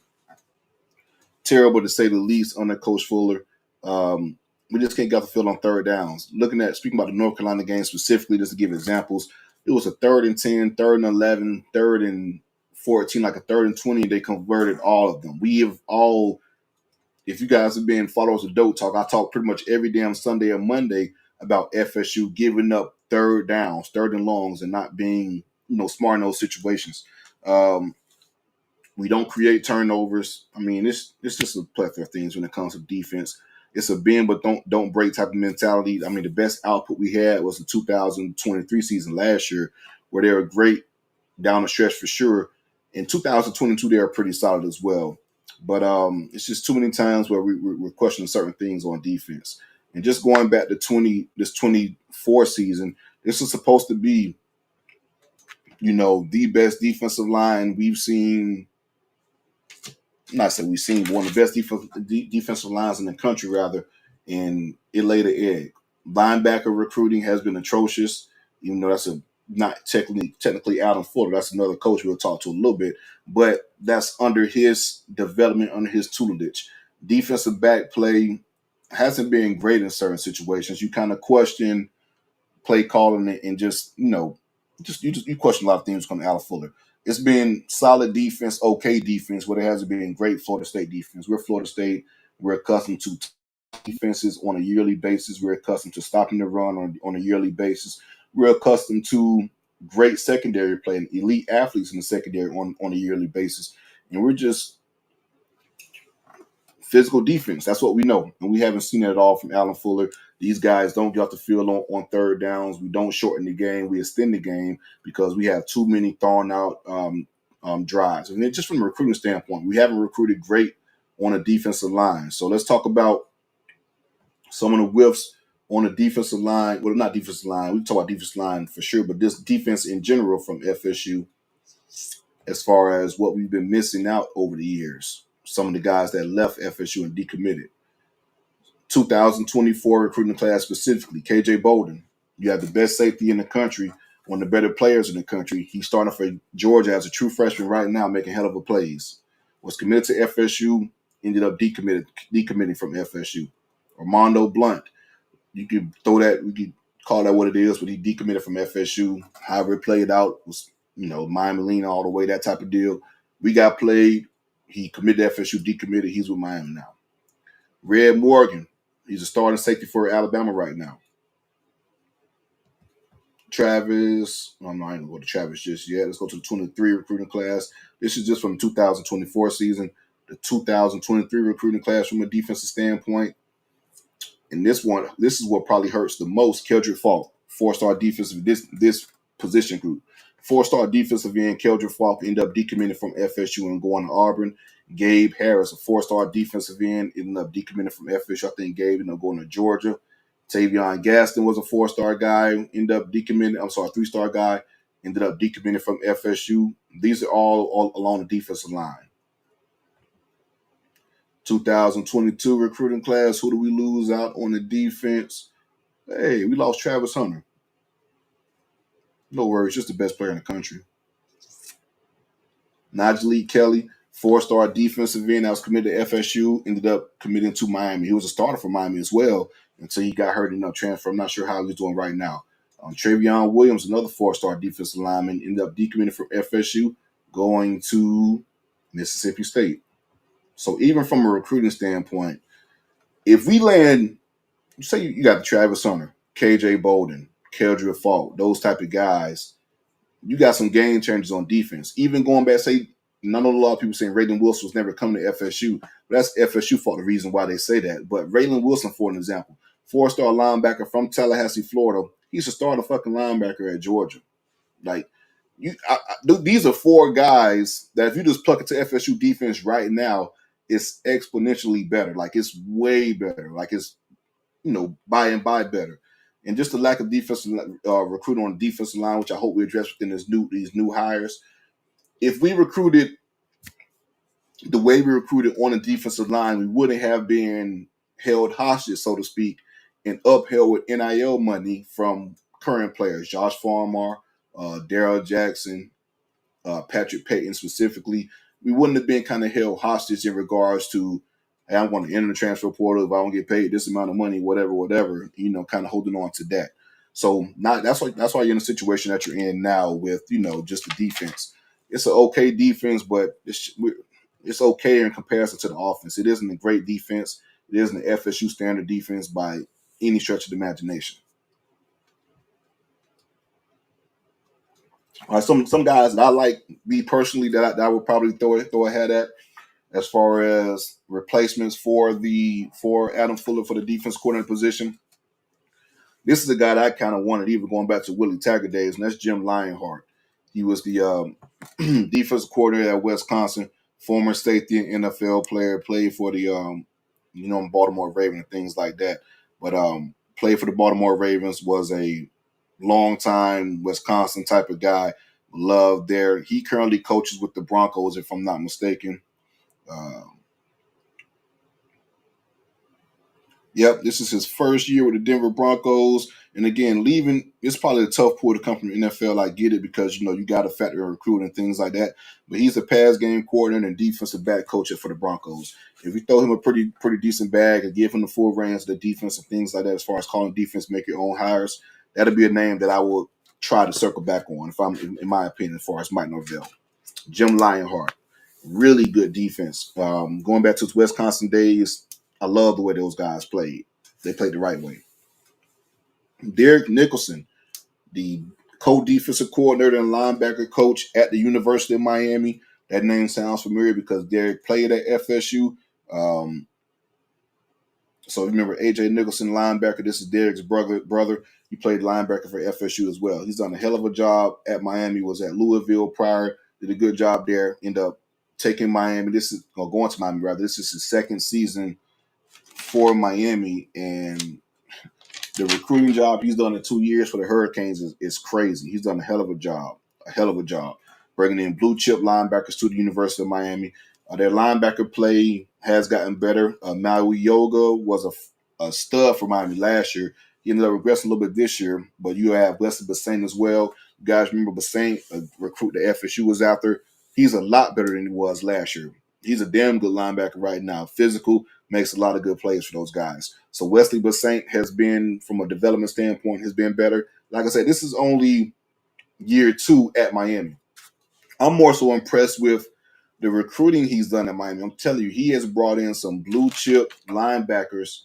terrible to say the least under Coach Fuller. We just can't get the field on third downs. Speaking about the North Carolina game specifically, just to give examples, it was a 3rd and 10, 3rd and 11, 3rd and 14, like a 3rd and 20. They converted all of them. If you guys have been followers of DoakTalk, I talk pretty much every damn Sunday and Monday about FSU giving up third downs, 3rd and longs, and not being, smart in those situations. We don't create turnovers. I mean, it's just a plethora of things when it comes to defense. It's a bend but don't break type of mentality. I mean, the best output we had was the 2023 season last year, where they were great down the stretch for sure. In 2022, they are pretty solid as well. But it's just too many times where we're questioning certain things on defense. And just going back to this 24 season, this is supposed to be, the best defensive line we've seen. Not say we've seen, but one of the best defensive lines in the country, rather, and it laid an egg. Linebacker recruiting has been atrocious, even though that's not technically Adam Fuller. That's another coach we'll talk to a little bit, but that's under his development, under his tutelage. Defensive back play hasn't been great in certain situations. You kind of question play calling it, and you question a lot of things from Adam Fuller. It's been solid defense, okay defense, but it hasn't been great Florida State defense. We're Florida State. We're accustomed to defenses on a yearly basis. We're accustomed to stopping the run on a yearly basis. We're accustomed to great secondary play and elite athletes in the secondary on a yearly basis. And we're just physical defense. That's what we know. And we haven't seen it at all from Alan Fuller. These guys don't get off the field on third downs. We don't shorten the game. We extend the game because we have too many thrown out drives. And then just from a recruiting standpoint, we haven't recruited great on a defensive line. So let's talk about some of the whiffs on the defensive line. Well, not defensive line. We talk about defensive line for sure, but this defense in general from FSU, as far as what we've been missing out over the years. Some of the guys that left FSU and decommitted. 2024 recruiting class specifically, KJ Bolden. You have the best safety in the country, one of the better players in the country. He's starting for Georgia as a true freshman right now, making hell of a plays. Was committed to FSU, ended up decommitting from FSU. Armando Blunt, you could throw that, we could call that what it is, but he decommitted from FSU. However it played out was, Miami lean all the way, that type of deal. We got played. He committed to FSU, decommitted. He's with Miami now. Red Morgan, he's a starting safety for Alabama right now. Travis, I'm not even going to Travis just yet. Let's go to the 23 recruiting class. This is just from the 2024 season. The 2023 recruiting class from a defensive standpoint. And this is what probably hurts the most. Keldrick Falk, 4-star defensive, this position group. 4-star defensive end, Keldrick Falk, ended up decommitting from FSU and going to Auburn. Gabe Harris, a 4-star defensive end, ended up decommitting from FSU. I think Gabe ended up going to Georgia. Tavion Gaston was a 4-star guy, ended up decommitting. 3-star guy, ended up decommitting from FSU. These are all along the defensive line. 2022 recruiting class, who do we lose out on the defense? Hey, we lost Travis Hunter. No worries, just the best player in the country. Najee Kelly, 4-star defensive end that was committed to FSU, ended up committing to Miami. He was a starter for Miami as well until he got hurt and transfer. I'm not sure how he's doing right now. Travion Williams, another 4-star defensive lineman, ended up decommitting from FSU, going to Mississippi State. So even from a recruiting standpoint, if we land, say you got the Travis Hunter, KJ Bolden, Keldrick Falk, those type of guys, you got some game changers on defense. Even going back, say, I know a lot of people saying Raylan Wilson was never coming to FSU, but that's FSU fault, the reason why they say that. But Raylan Wilson, for an example, 4-star linebacker from Tallahassee, Florida, he's a starting fucking linebacker at Georgia. Like, these are 4 guys that if you just pluck into FSU defense right now, it's exponentially better. Like, it's way better. Like, it's, by and by better. And just the lack of defensive recruiting on the defensive line, which I hope we address within these new hires. If we recruited the way we recruited on the defensive line, we wouldn't have been held hostage, so to speak, and upheld with NIL money from current players, Josh Farmar, Darrell Jackson, Patrick Payton specifically. We wouldn't have been kind of held hostage in regards to, hey, I'm going to enter the transfer portal if I don't get paid this amount of money, whatever, kind of holding on to that. So that's why you're in a situation that you're in now with, just the defense. It's an okay defense, but it's okay in comparison to the offense. It isn't a great defense. It isn't an FSU standard defense by any stretch of the imagination. Some guys that I like, me personally, that I would probably throw a hat at as far as replacements for Adam Fuller for the defense coordinator position. This is a guy that I kind of wanted, even going back to Willie Taggart days, and that's Jim Lionheart. He was the defensive coordinator at Wisconsin, former safety and NFL player, played for the Baltimore Ravens and things like that. But played for the Baltimore Ravens, was a long-time Wisconsin type of guy. Loved there. He currently coaches with the Broncos, if I'm not mistaken. Yep, this is his first year with the Denver Broncos. And again, leaving, it's probably a tough pull to come from the NFL. I get it because, you got to factor in recruiting and things like that. But he's a pass game coordinator and defensive back coach for the Broncos. If you throw him a pretty decent bag and give him the full reins of the defense and things like that, as far as calling defense, make your own hires, that'll be a name that I will try to circle back on, if I'm, in my opinion, as far as Mike Norvell. Jim Lionheart, really good defense. Going back to his Wisconsin days, I love the way those guys played. They played the right way. Derek Nicholson, the co-defensive coordinator and linebacker coach at the University of Miami. That name sounds familiar because Derek played at FSU. So remember, A.J. Nicholson, linebacker. This is Derek's brother. He played linebacker for FSU as well. He's done a hell of a job at Miami. Was at Louisville prior. Did a good job there. Ended up taking Miami. Going to Miami rather. This is his second season for Miami, and the recruiting job he's done in 2 years for the Hurricanes is crazy. He's done a hell of a job, bringing in blue chip linebackers to the University of Miami. Their linebacker play has gotten better. Maui Yoga was a stud for Miami last year. He ended up regressing a little bit this year, but you have Wesley Bassane as well. You guys remember Basaint, a recruit that FSU was after? He's a lot better than he was last year. He's a damn good linebacker right now. Physical, makes a lot of good plays for those guys. So Wesley Basaint has been, from a development standpoint, has been better. Like I said, this is only year 2 at Miami. I'm more so impressed with the recruiting he's done at Miami. I'm telling you, he has brought in some blue chip linebackers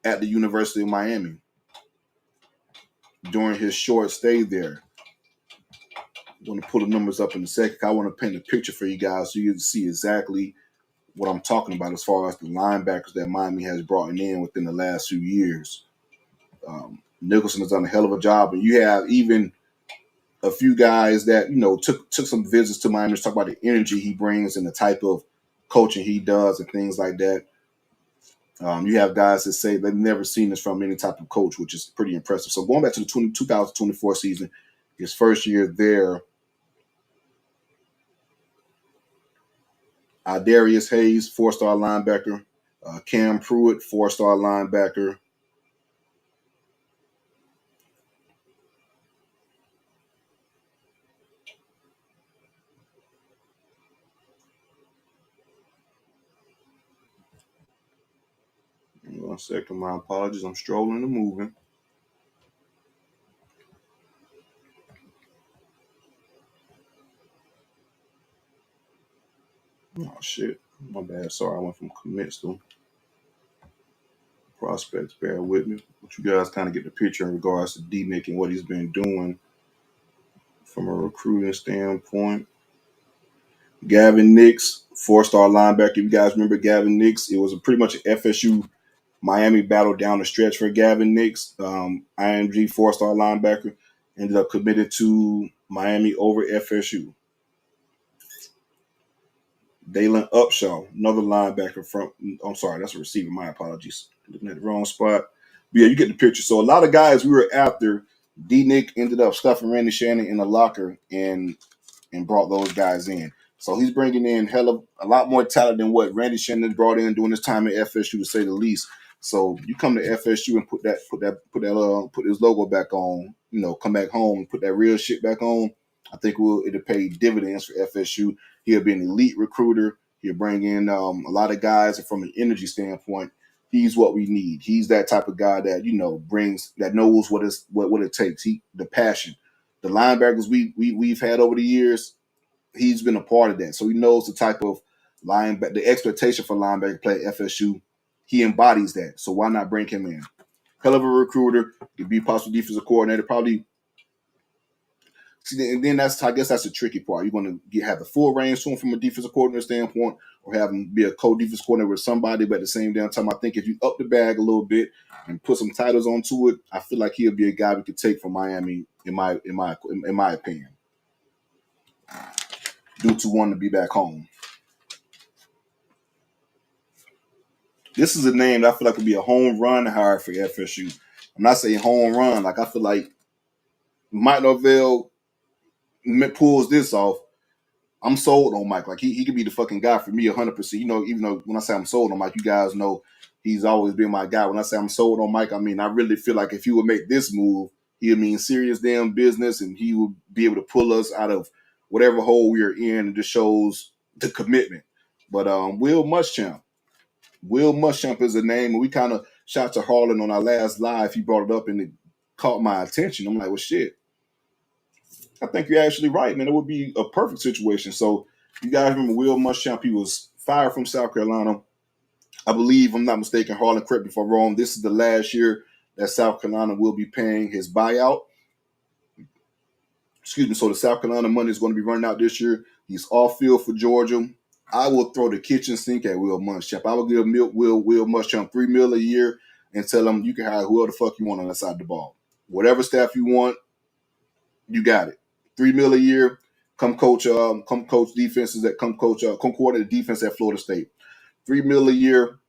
at the University of Miami during his short stay there. I'm going to pull the numbers up in a second. I want to paint a picture for you guys so you can see exactly what I'm talking about as far as the linebackers that Miami has brought in within the last few years. Nicholson has done a hell of a job, and you have even a few guys that took some visits to Miami to talk about the energy he brings and the type of coaching he does and things like that. You have guys that say they've never seen this from any type of coach, which is pretty impressive. So going back to the 2024 season, his first year there, Darius Hayes, 4-star linebacker. Cam Pruitt, 4-star linebacker. One second, my apologies. I'm strolling and moving. Oh, shit. My bad. Sorry, I went from commits to prospects. Bear with me. But you guys kind of get the picture in regards to D-Nick and what he's been doing from a recruiting standpoint. Gavin Nix, 4-star linebacker. If you guys remember Gavin Nix, it was pretty much an FSU Miami battle down the stretch for Gavin Nix. IMG, 4-star linebacker, ended up committed to Miami over FSU. Dalen Upshaw, another linebacker from, I'm sorry, that's a receiver. My apologies. Looking at the wrong spot. But yeah, you get the picture. So a lot of guys we were after, D-Nick ended up stuffing Randy Shannon in the locker and brought those guys in. So he's bringing in a lot more talent than what Randy Shannon brought in during his time at FSU, to say the least. So you come to FSU and put his logo back on, come back home and put that real shit back on. I think it'll pay dividends for FSU. He'll be an elite recruiter. He'll bring in a lot of guys, and from an energy standpoint, he's what we need. He's that type of guy that knows what it takes. The passion, the linebackers we've had over the years, he's been a part of that. So he knows the type of linebacker, the expectation for linebacker play at FSU. He embodies that. So why not bring him in? Hell of a recruiter. Could be possible defensive coordinator. Probably. See, and then I guess that's the tricky part. You're going to have the full range to him from a defensive coordinator standpoint, or have him be a co-defensive coordinator with somebody. But at the same damn time, I think if you up the bag a little bit and put some titles onto it, I feel like he'll be a guy we could take from Miami. In my opinion, due to wanting to be back home. This is a name that I feel like would be a home run hire for FSU. I'm not saying home run. Like, I feel like Mike Norvell pulls this off. I'm sold on Mike. Like, he could be the fucking guy for me 100%. Even though when I say I'm sold on Mike, you guys know he's always been my guy. When I say I'm sold on Mike, I mean, I really feel like if he would make this move, he'd mean serious damn business, and he would be able to pull us out of whatever hole we are in, and just shows the commitment. But Will Muschamp is a name, and we kind of shot to Harlan on our last live. He brought it up and it caught my attention. I'm like, well, shit. I think you're actually right, man. It would be a perfect situation. So you guys remember Will Muschamp? He was fired from South Carolina. I believe, I'm not mistaken, Harlan, correct me if I'm wrong, this is the last year that South Carolina will be paying his buyout. Excuse me. So the South Carolina money is going to be running out this year. He's off field for Georgia. I will throw the kitchen sink at Will Muschamp. I will give Will Muschamp $3 million a year and tell him you can hire whoever the fuck you want on that side of the ball. Whatever staff you want, you got it. $3 million a year. Come coach defenses come coordinate defense at Florida State. $3 million a year.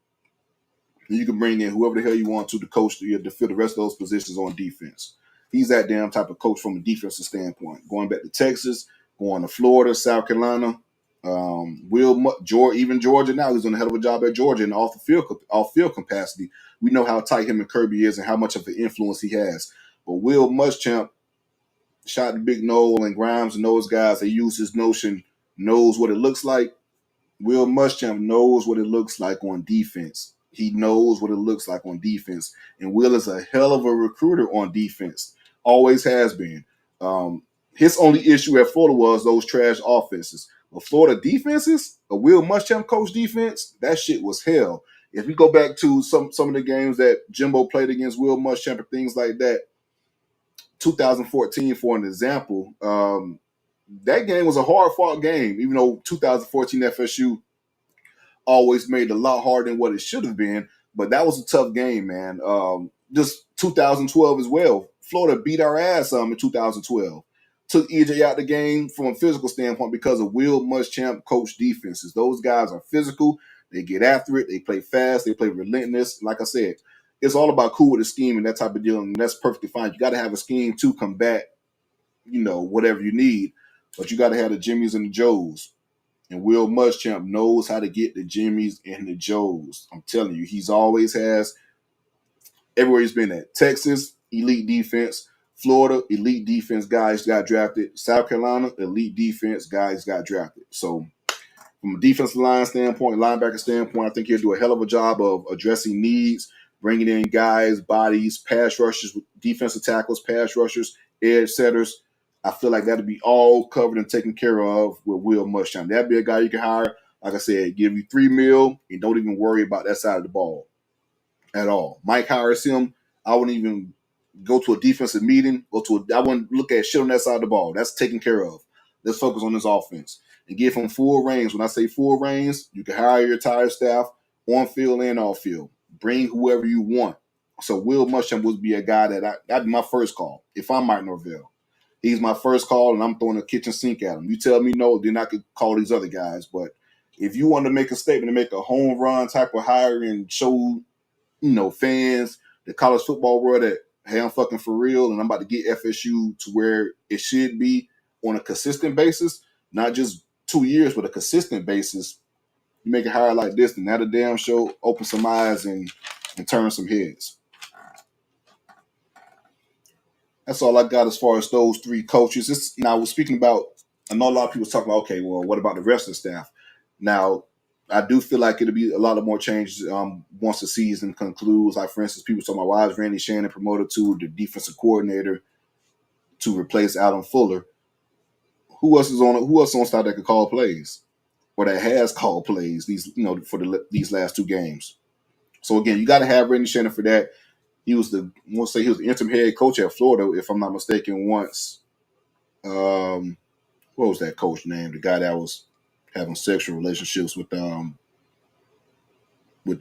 And you can bring in whoever the hell you want to coach to fill the rest of those positions on defense. He's that damn type of coach from a defensive standpoint. Going back to Texas, going to Florida, South Carolina, even Georgia now. He's doing a hell of a job at Georgia in the off field capacity. We know how tight him and Kirby is and how much of an influence he has. But Will Muschamp, Shout out to Big Noel and Grimes and those guys. They use this notion, knows what it looks like. Will Muschamp knows what it looks like on defense. He knows what it looks like on defense. And Will is a hell of a recruiter on defense. Always has been. His only issue at Florida was those trash offenses. But Florida defenses, a Will Muschamp coach defense, that shit was hell. If we go back to some of the games that Jimbo played against Will Muschamp and things like that, 2014 for an example, that game was a hard fought game, even though 2014 FSU always made it a lot harder than what it should have been. But that was a tough game, man. Just 2012 as well. Florida beat our ass in 2012. Took EJ out the game from a physical standpoint because of Will Muschamp coach defenses. Those guys are physical. They get after it. They play fast. They play relentless. Like I said, it's all about cool with the scheme and that type of deal, and that's perfectly fine. You got to have a scheme to combat, whatever you need, but you got to have the Jimmies and the Joes. And Will Muschamp knows how to get the Jimmies and the Joes. I'm telling you, he's always has. Everywhere he's been at. Texas, elite defense. Florida, elite defense guys got drafted. South Carolina, elite defense guys got drafted. So from a defensive line standpoint, linebacker standpoint, I think he'll do a hell of a job of addressing needs, bringing in guys, bodies, pass rushers, defensive tackles, pass rushers, edge setters. I feel like that'll be all covered and taken care of with Will Muschamp. That'd be a guy you can hire, like I said, give you $3 million and don't even worry about that side of the ball at all. Mike hires him. I wouldn't even go to a defensive meeting. I wouldn't look at shit on that side of the ball. That's taken care of. Let's focus on this offense and give him full reins. When I say full reins, you can hire your entire staff on field and off field. Bring whoever you want. So Will Muschamp would be a guy that'd be my first call if I'm Mike Norvell. He's my first call, and I'm throwing a kitchen sink at him. You tell me no, then I could call these other guys. But if you want to make a statement and make a home run type of hire and show, fans, the college football world that, hey, I'm fucking for real, and I'm about to get FSU to where it should be on a consistent basis, not just 2 years, but a consistent basis, you make a hire like this, and that'll damn show open some eyes and turn some heads. That's all I got as far as those three coaches. Now, we're speaking about, I know a lot of people talking about, okay, well, what about the rest of the staff? Now, I do feel like it'll be a lot of more changes once the season concludes. Like, for instance, people talking about why is Randy Shannon promoted to the defensive coordinator to replace Adam Fuller? Who else on staff that could call plays or that has called plays these last two games? So again, you got to have Randy Shannon for that. He was the interim head coach at Florida, if I'm not mistaken. Once, what was that coach name? The guy that was having sexual relationships with the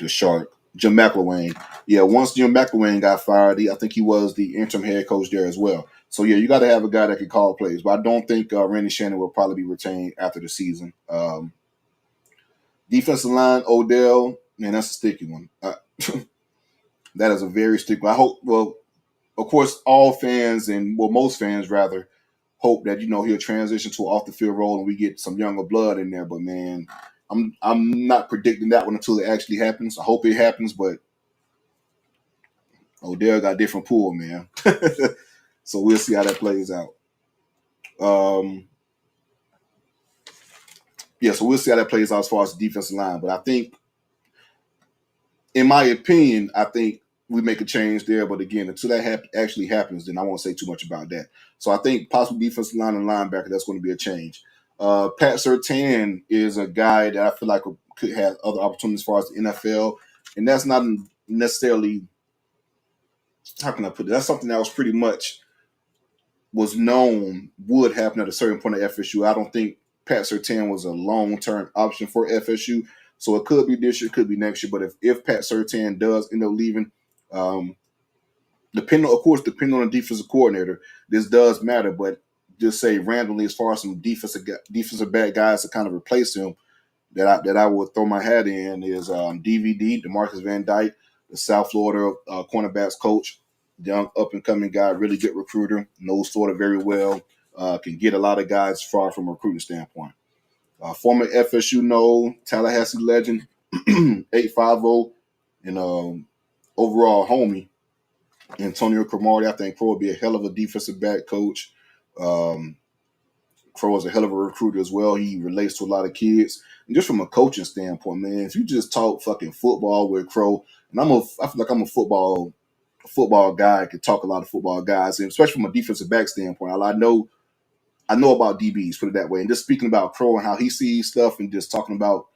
shark, Jim McElwain. Yeah, once Jim McElwain got fired, I think he was the interim head coach there as well. So yeah, you got to have a guy that can call plays. But I don't think Randy Shannon will probably be retained after the season. Defensive line, Odell, man, that's a sticky one. That is a very sticky one. I hope. Well, of course, all fans most fans rather hope that he'll transition to an off the field role and we get some younger blood in there. But man, I'm not predicting that one until it actually happens. I hope it happens, but Odell got a different pool, man. So we'll see how that plays out. So we'll see how that plays out as far as the defensive line. But I think, in my opinion, we make a change there. But again, until that actually happens, then I won't say too much about that. So I think possible defensive line and linebacker, that's going to be a change. Pat Surtain is a guy that I feel like could have other opportunities as far as the NFL. And that's not necessarily, how can I put it? That's something that was pretty much was known would happen at a certain point at FSU. I don't think Pat Surtain was a long-term option for FSU. So it could be this year, it could be next year. But if Pat Surtain does end up leaving, depending on the defensive coordinator, this does matter. But just say randomly, as far as some defensive back guys to kind of replace him, that I would throw my hat in is DVD, DeMarcus Van Dyke, the South Florida cornerbacks coach, young up and coming guy, really good recruiter, knows Florida very well, can get a lot of guys far from a recruiting standpoint. Former FSU Tallahassee legend, 850, and overall homie, Antonio Cromartie. I think Crow will be a hell of a defensive back coach. Um, Crow is a hell of a recruiter as well. He relates to a lot of kids. And just from a coaching standpoint, man, if you just talk fucking football with Crow, and I feel like I'm a football guy. I can talk a lot of football guys, and especially from a defensive back standpoint. I know about DBs, put it that way. And just speaking about Crow and how he sees stuff and just talking about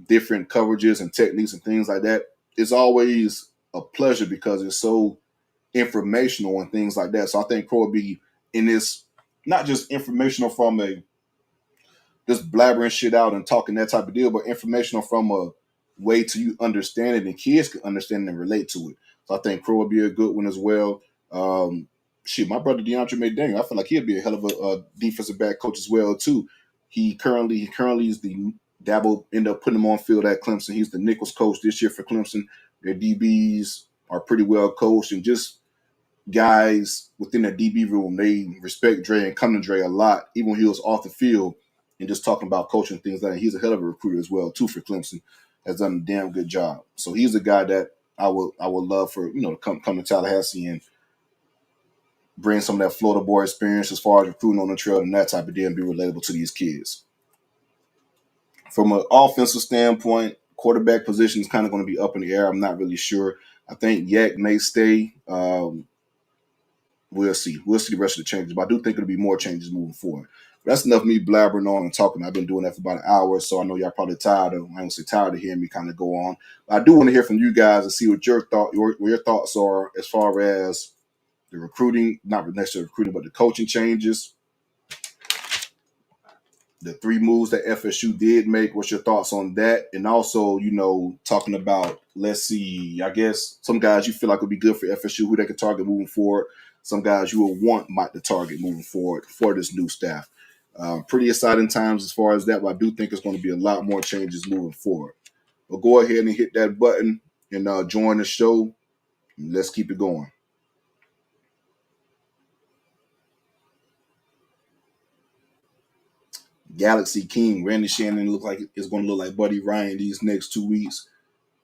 different coverages and techniques and things like that, it's always a pleasure because it's so informational and things like that. So I think Crow will be in this, not just informational from a just blabbering shit out and talking that type of deal, but informational from a way to you understand it and kids can understand it and relate to it. So I think Crow will be a good one as well. Shit, my brother DeAndre McDaniel, I feel like he'd be a hell of a defensive back coach as well too. He currently is the Dabo ended up putting him on field at Clemson. He's the Nichols coach this year for Clemson. Their DBs are pretty well coached and just guys within the DB room, they respect Dre and come to Dre a lot, even when he was off the field and just talking about coaching things like that. He's a hell of a recruiter as well, too, for Clemson. Has done a damn good job. So he's a guy that I would love for, to come to Tallahassee and bring some of that Florida boy experience as far as recruiting on the trail and that type of deal and be relatable to these kids. From an offensive standpoint, quarterback position is kind of going to be up in the air. I'm not really sure. I think Yak may stay. We'll see. We'll see the rest of the changes, but I do think it'll be more changes moving forward. But that's enough of me blabbering on and talking. I've been doing that for about an hour, so I know y'all probably tired of. I don't say tired of hearing me kind of go on. But I do want to hear from you guys and see what your thoughts are as far as the recruiting, not necessarily recruiting, but the coaching changes, the 3 moves that FSU did make. What's your thoughts on that? And also, talking about, let's see, I guess some guys you feel like would be good for FSU, who they could target moving forward. Some guys you will want Mike to target moving forward for this new staff. Pretty exciting times as far as that, but I do think it's going to be a lot more changes moving forward. But go ahead and hit that button and join the show. Let's keep it going. Galaxy King, Randy Shannon look like it's going to look like Buddy Ryan these next 2 weeks,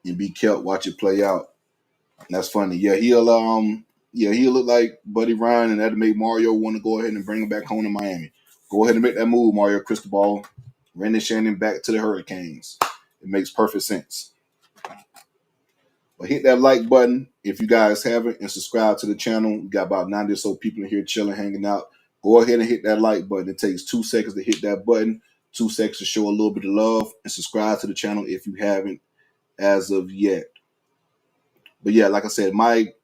and be kept. Watch it play out. That's funny. Yeah, he'll look like Buddy Ryan, and that'll make Mario want to go ahead and bring him back home to Miami. Go ahead and make that move, Mario Cristobal. Randy Shannon back to the Hurricanes. It makes perfect sense. But hit that like button if you guys haven't, and subscribe to the channel. We got about 90 or so people in here chilling, hanging out. Go ahead and hit that like button. It takes 2 seconds to hit that button, 2 seconds to show a little bit of love, and subscribe to the channel if you haven't as of yet. But yeah, like I said, Mike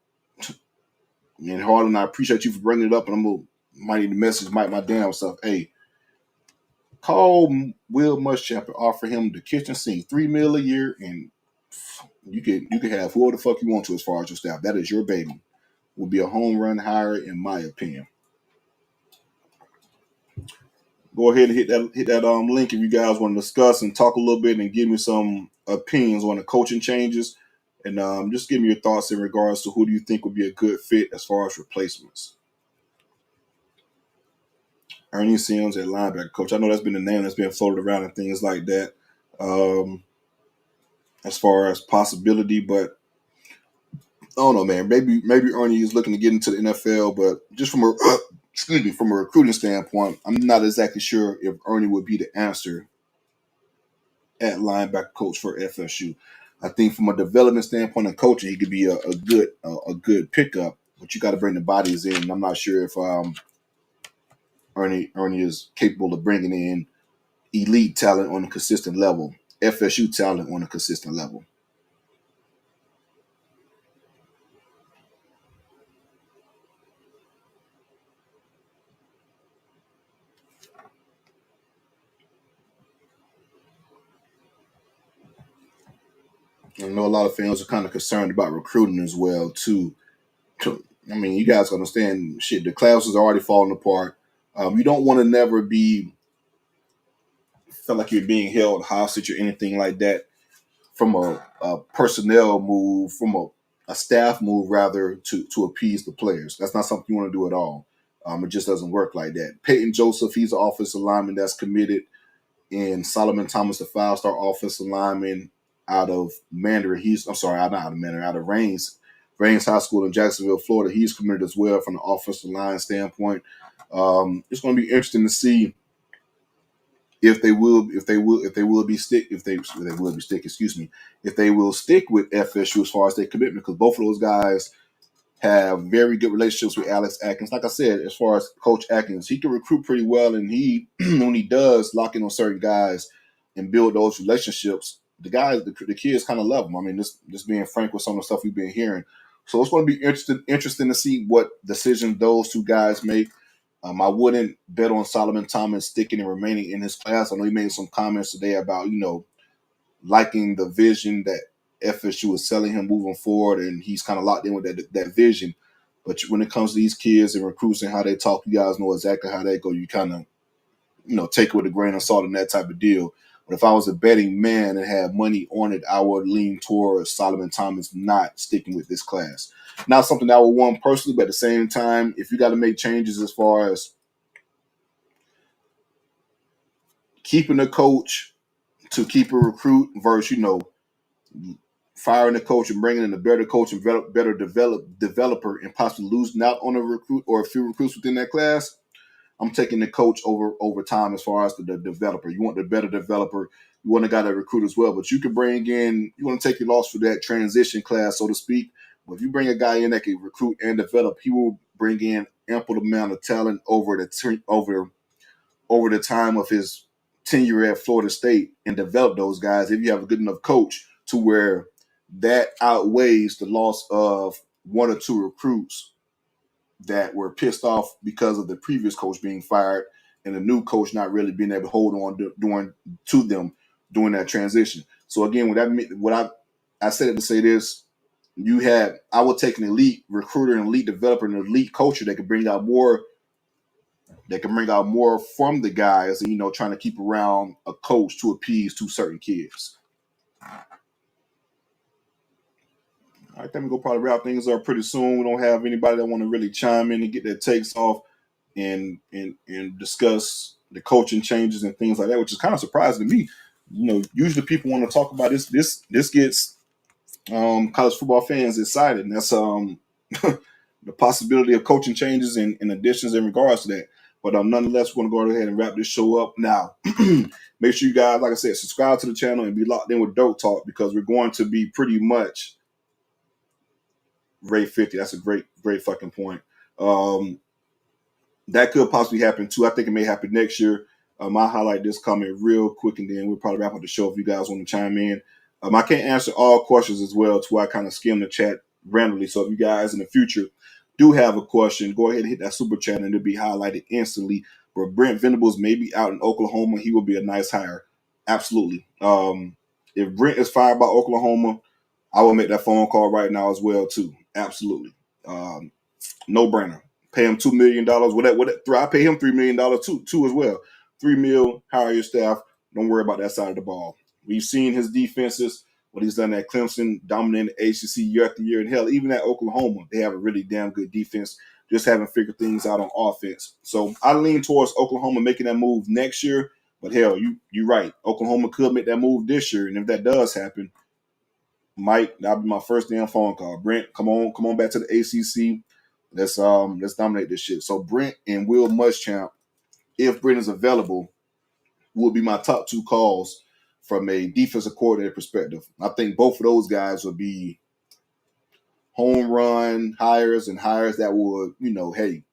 and Harlan, I appreciate you for bringing it up, and might need to message Mike my damn self. Hey, call Will Muschamp and offer him the kitchen sink, $3 million a year, and you could have whoever the fuck you want to as far as your staff. That is your baby. Will be a home run hire, in my opinion. Go ahead and hit that link if you guys want to discuss and talk a little bit and give me some opinions on the coaching changes, and just give me your thoughts in regards to who do you think would be a good fit as far as replacements. Ernie Sims at linebacker coach. I know that's been the name that's been floated around and things like that, as far as possibility. But I don't know, man. Maybe Ernie is looking to get into the NFL, but just from a recruiting standpoint, I'm not exactly sure if Ernie would be the answer at linebacker coach for FSU. I think from a development standpoint and coaching, he could be a good pickup, but you got to bring the bodies in. I'm not sure if Ernie is capable of bringing in elite talent on a consistent level, FSU talent on a consistent level. I know a lot of fans are kind of concerned about recruiting as well too. I mean, you guys understand, shit. The class is already falling apart. You don't want to never feel like you're being held hostage or anything like that from a personnel move, from a staff move rather, to appease the players. That's not something you want to do at all. It just doesn't work like that. Peyton Joseph, he's an offensive lineman that's committed, and Solomon Thomas, the 5-star offensive lineman out of Mandarin. Out of Rains High School in Jacksonville, Florida. He's committed as well from the offensive line standpoint. It's going to be interesting to see if they will stick with FSU as far as their commitment, because both of those guys have very good relationships with Alex Atkins. Like I said, as far as Coach Atkins, he can recruit pretty well, and he when he does lock in on certain guys and build those relationships, the kids kind of love him. I mean, just being frank with some of the stuff we've been hearing. So it's going to be interesting to see what decisions those two guys make. I wouldn't bet on Solomon Thomas sticking and remaining in his class. I know he made some comments today about, liking the vision that FSU is selling him moving forward, and he's kind of locked in with that vision. But when it comes to these kids and recruits and how they talk, you guys know exactly how they go. You kind of, take it with a grain of salt and that type of deal. But if I was a betting man and had money on it, I would lean towards Solomon Thomas not sticking with this class. Not something that I would want personally, but at the same time, if you got to make changes as far as keeping a coach to keep a recruit versus, firing the coach and bringing in a better coach and better developer and possibly losing out on a recruit or a few recruits within that class, I'm taking the coach over time as far as the developer. You want the better developer. You want a guy that recruit as well. But you can bring in, you want to take your loss for that transition class, so to speak. But if you bring a guy in that can recruit and develop, he will bring in ample amount of talent over the time of his tenure at Florida State and develop those guys if you have a good enough coach to where that outweighs the loss of one or two recruits that were pissed off because of the previous coach being fired and the new coach not really being able to hold on to them during that transition. So again, I said it to say this, I would take an elite recruiter, an elite developer, an elite coacher that can bring out more from the guys and, trying to keep around a coach to appease to certain kids. I think we're going to probably wrap things up pretty soon. We don't have anybody that want to really chime in and get their takes off and discuss the coaching changes and things like that, which is kind of surprising to me. Usually people want to talk about this. This gets college football fans excited, and that's the possibility of coaching changes and additions in regards to that. But nonetheless, we're going to go ahead and wrap this show up now. Make sure you guys, like I said, subscribe to the channel and be locked in with DoakTalk, because we're going to be pretty much rate 50. That's a great fucking point. That could possibly happen too. I think it may happen next year. I'll highlight this comment real quick, and then we'll probably wrap up the show if you guys want to chime in. I can't answer all questions as well, to where I kind of skim the chat randomly. So if you guys in the future do have a question, go ahead and hit that super chat and it'll be highlighted instantly. But Brent Venables may be out in Oklahoma. He will be a nice hire. Absolutely. If Brent is fired by Oklahoma, I will make that phone call right now as well too. Absolutely. No brainer. Pay him $2 million. I pay him $3 million too as well. $3 million, hire your staff. Don't worry about that side of the ball. We've seen his defenses, what he's done at Clemson, dominating the ACC year after year. And hell, even at Oklahoma, they have a really damn good defense. Just haven't figured things out on offense. So I lean towards Oklahoma making that move next year. But hell, you're right. Oklahoma could make that move this year. And if that does happen, Mike, that'll be my first damn phone call. Brent, come on back to the ACC. Let's dominate this shit. So Brent and Will Muschamp, if Brent is available, will be my top two calls from a defensive coordinator perspective. I think both of those guys will be home run hires and hires that would, hey,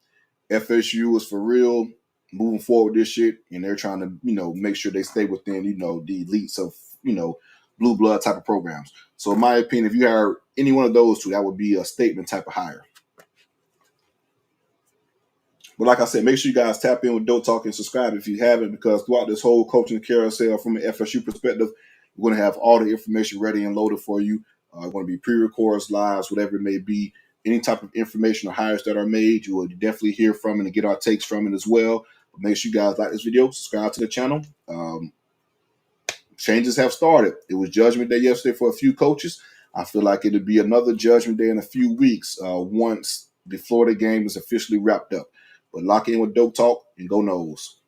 FSU is for real moving forward this shit, and they're trying to, make sure they stay within, the elites of, blue blood type of programs. So in my opinion, if you hire any one of those two, that would be a statement type of hire. But like I said, make sure you guys tap in with DoakTalk and subscribe if you haven't, because throughout this whole coaching carousel from an FSU perspective, we're going to have all the information ready and loaded for you. Going to be pre-records, lives, whatever it may be. Any type of information or hires that are made, you will definitely hear from it and get our takes from it as well. But make sure you guys like this video, subscribe to the channel. Changes have started. It was Judgment Day yesterday for a few coaches. I feel like it'll be another Judgment Day in a few weeks once the Florida game is officially wrapped up. But lock in with DoakTalk and go Noles.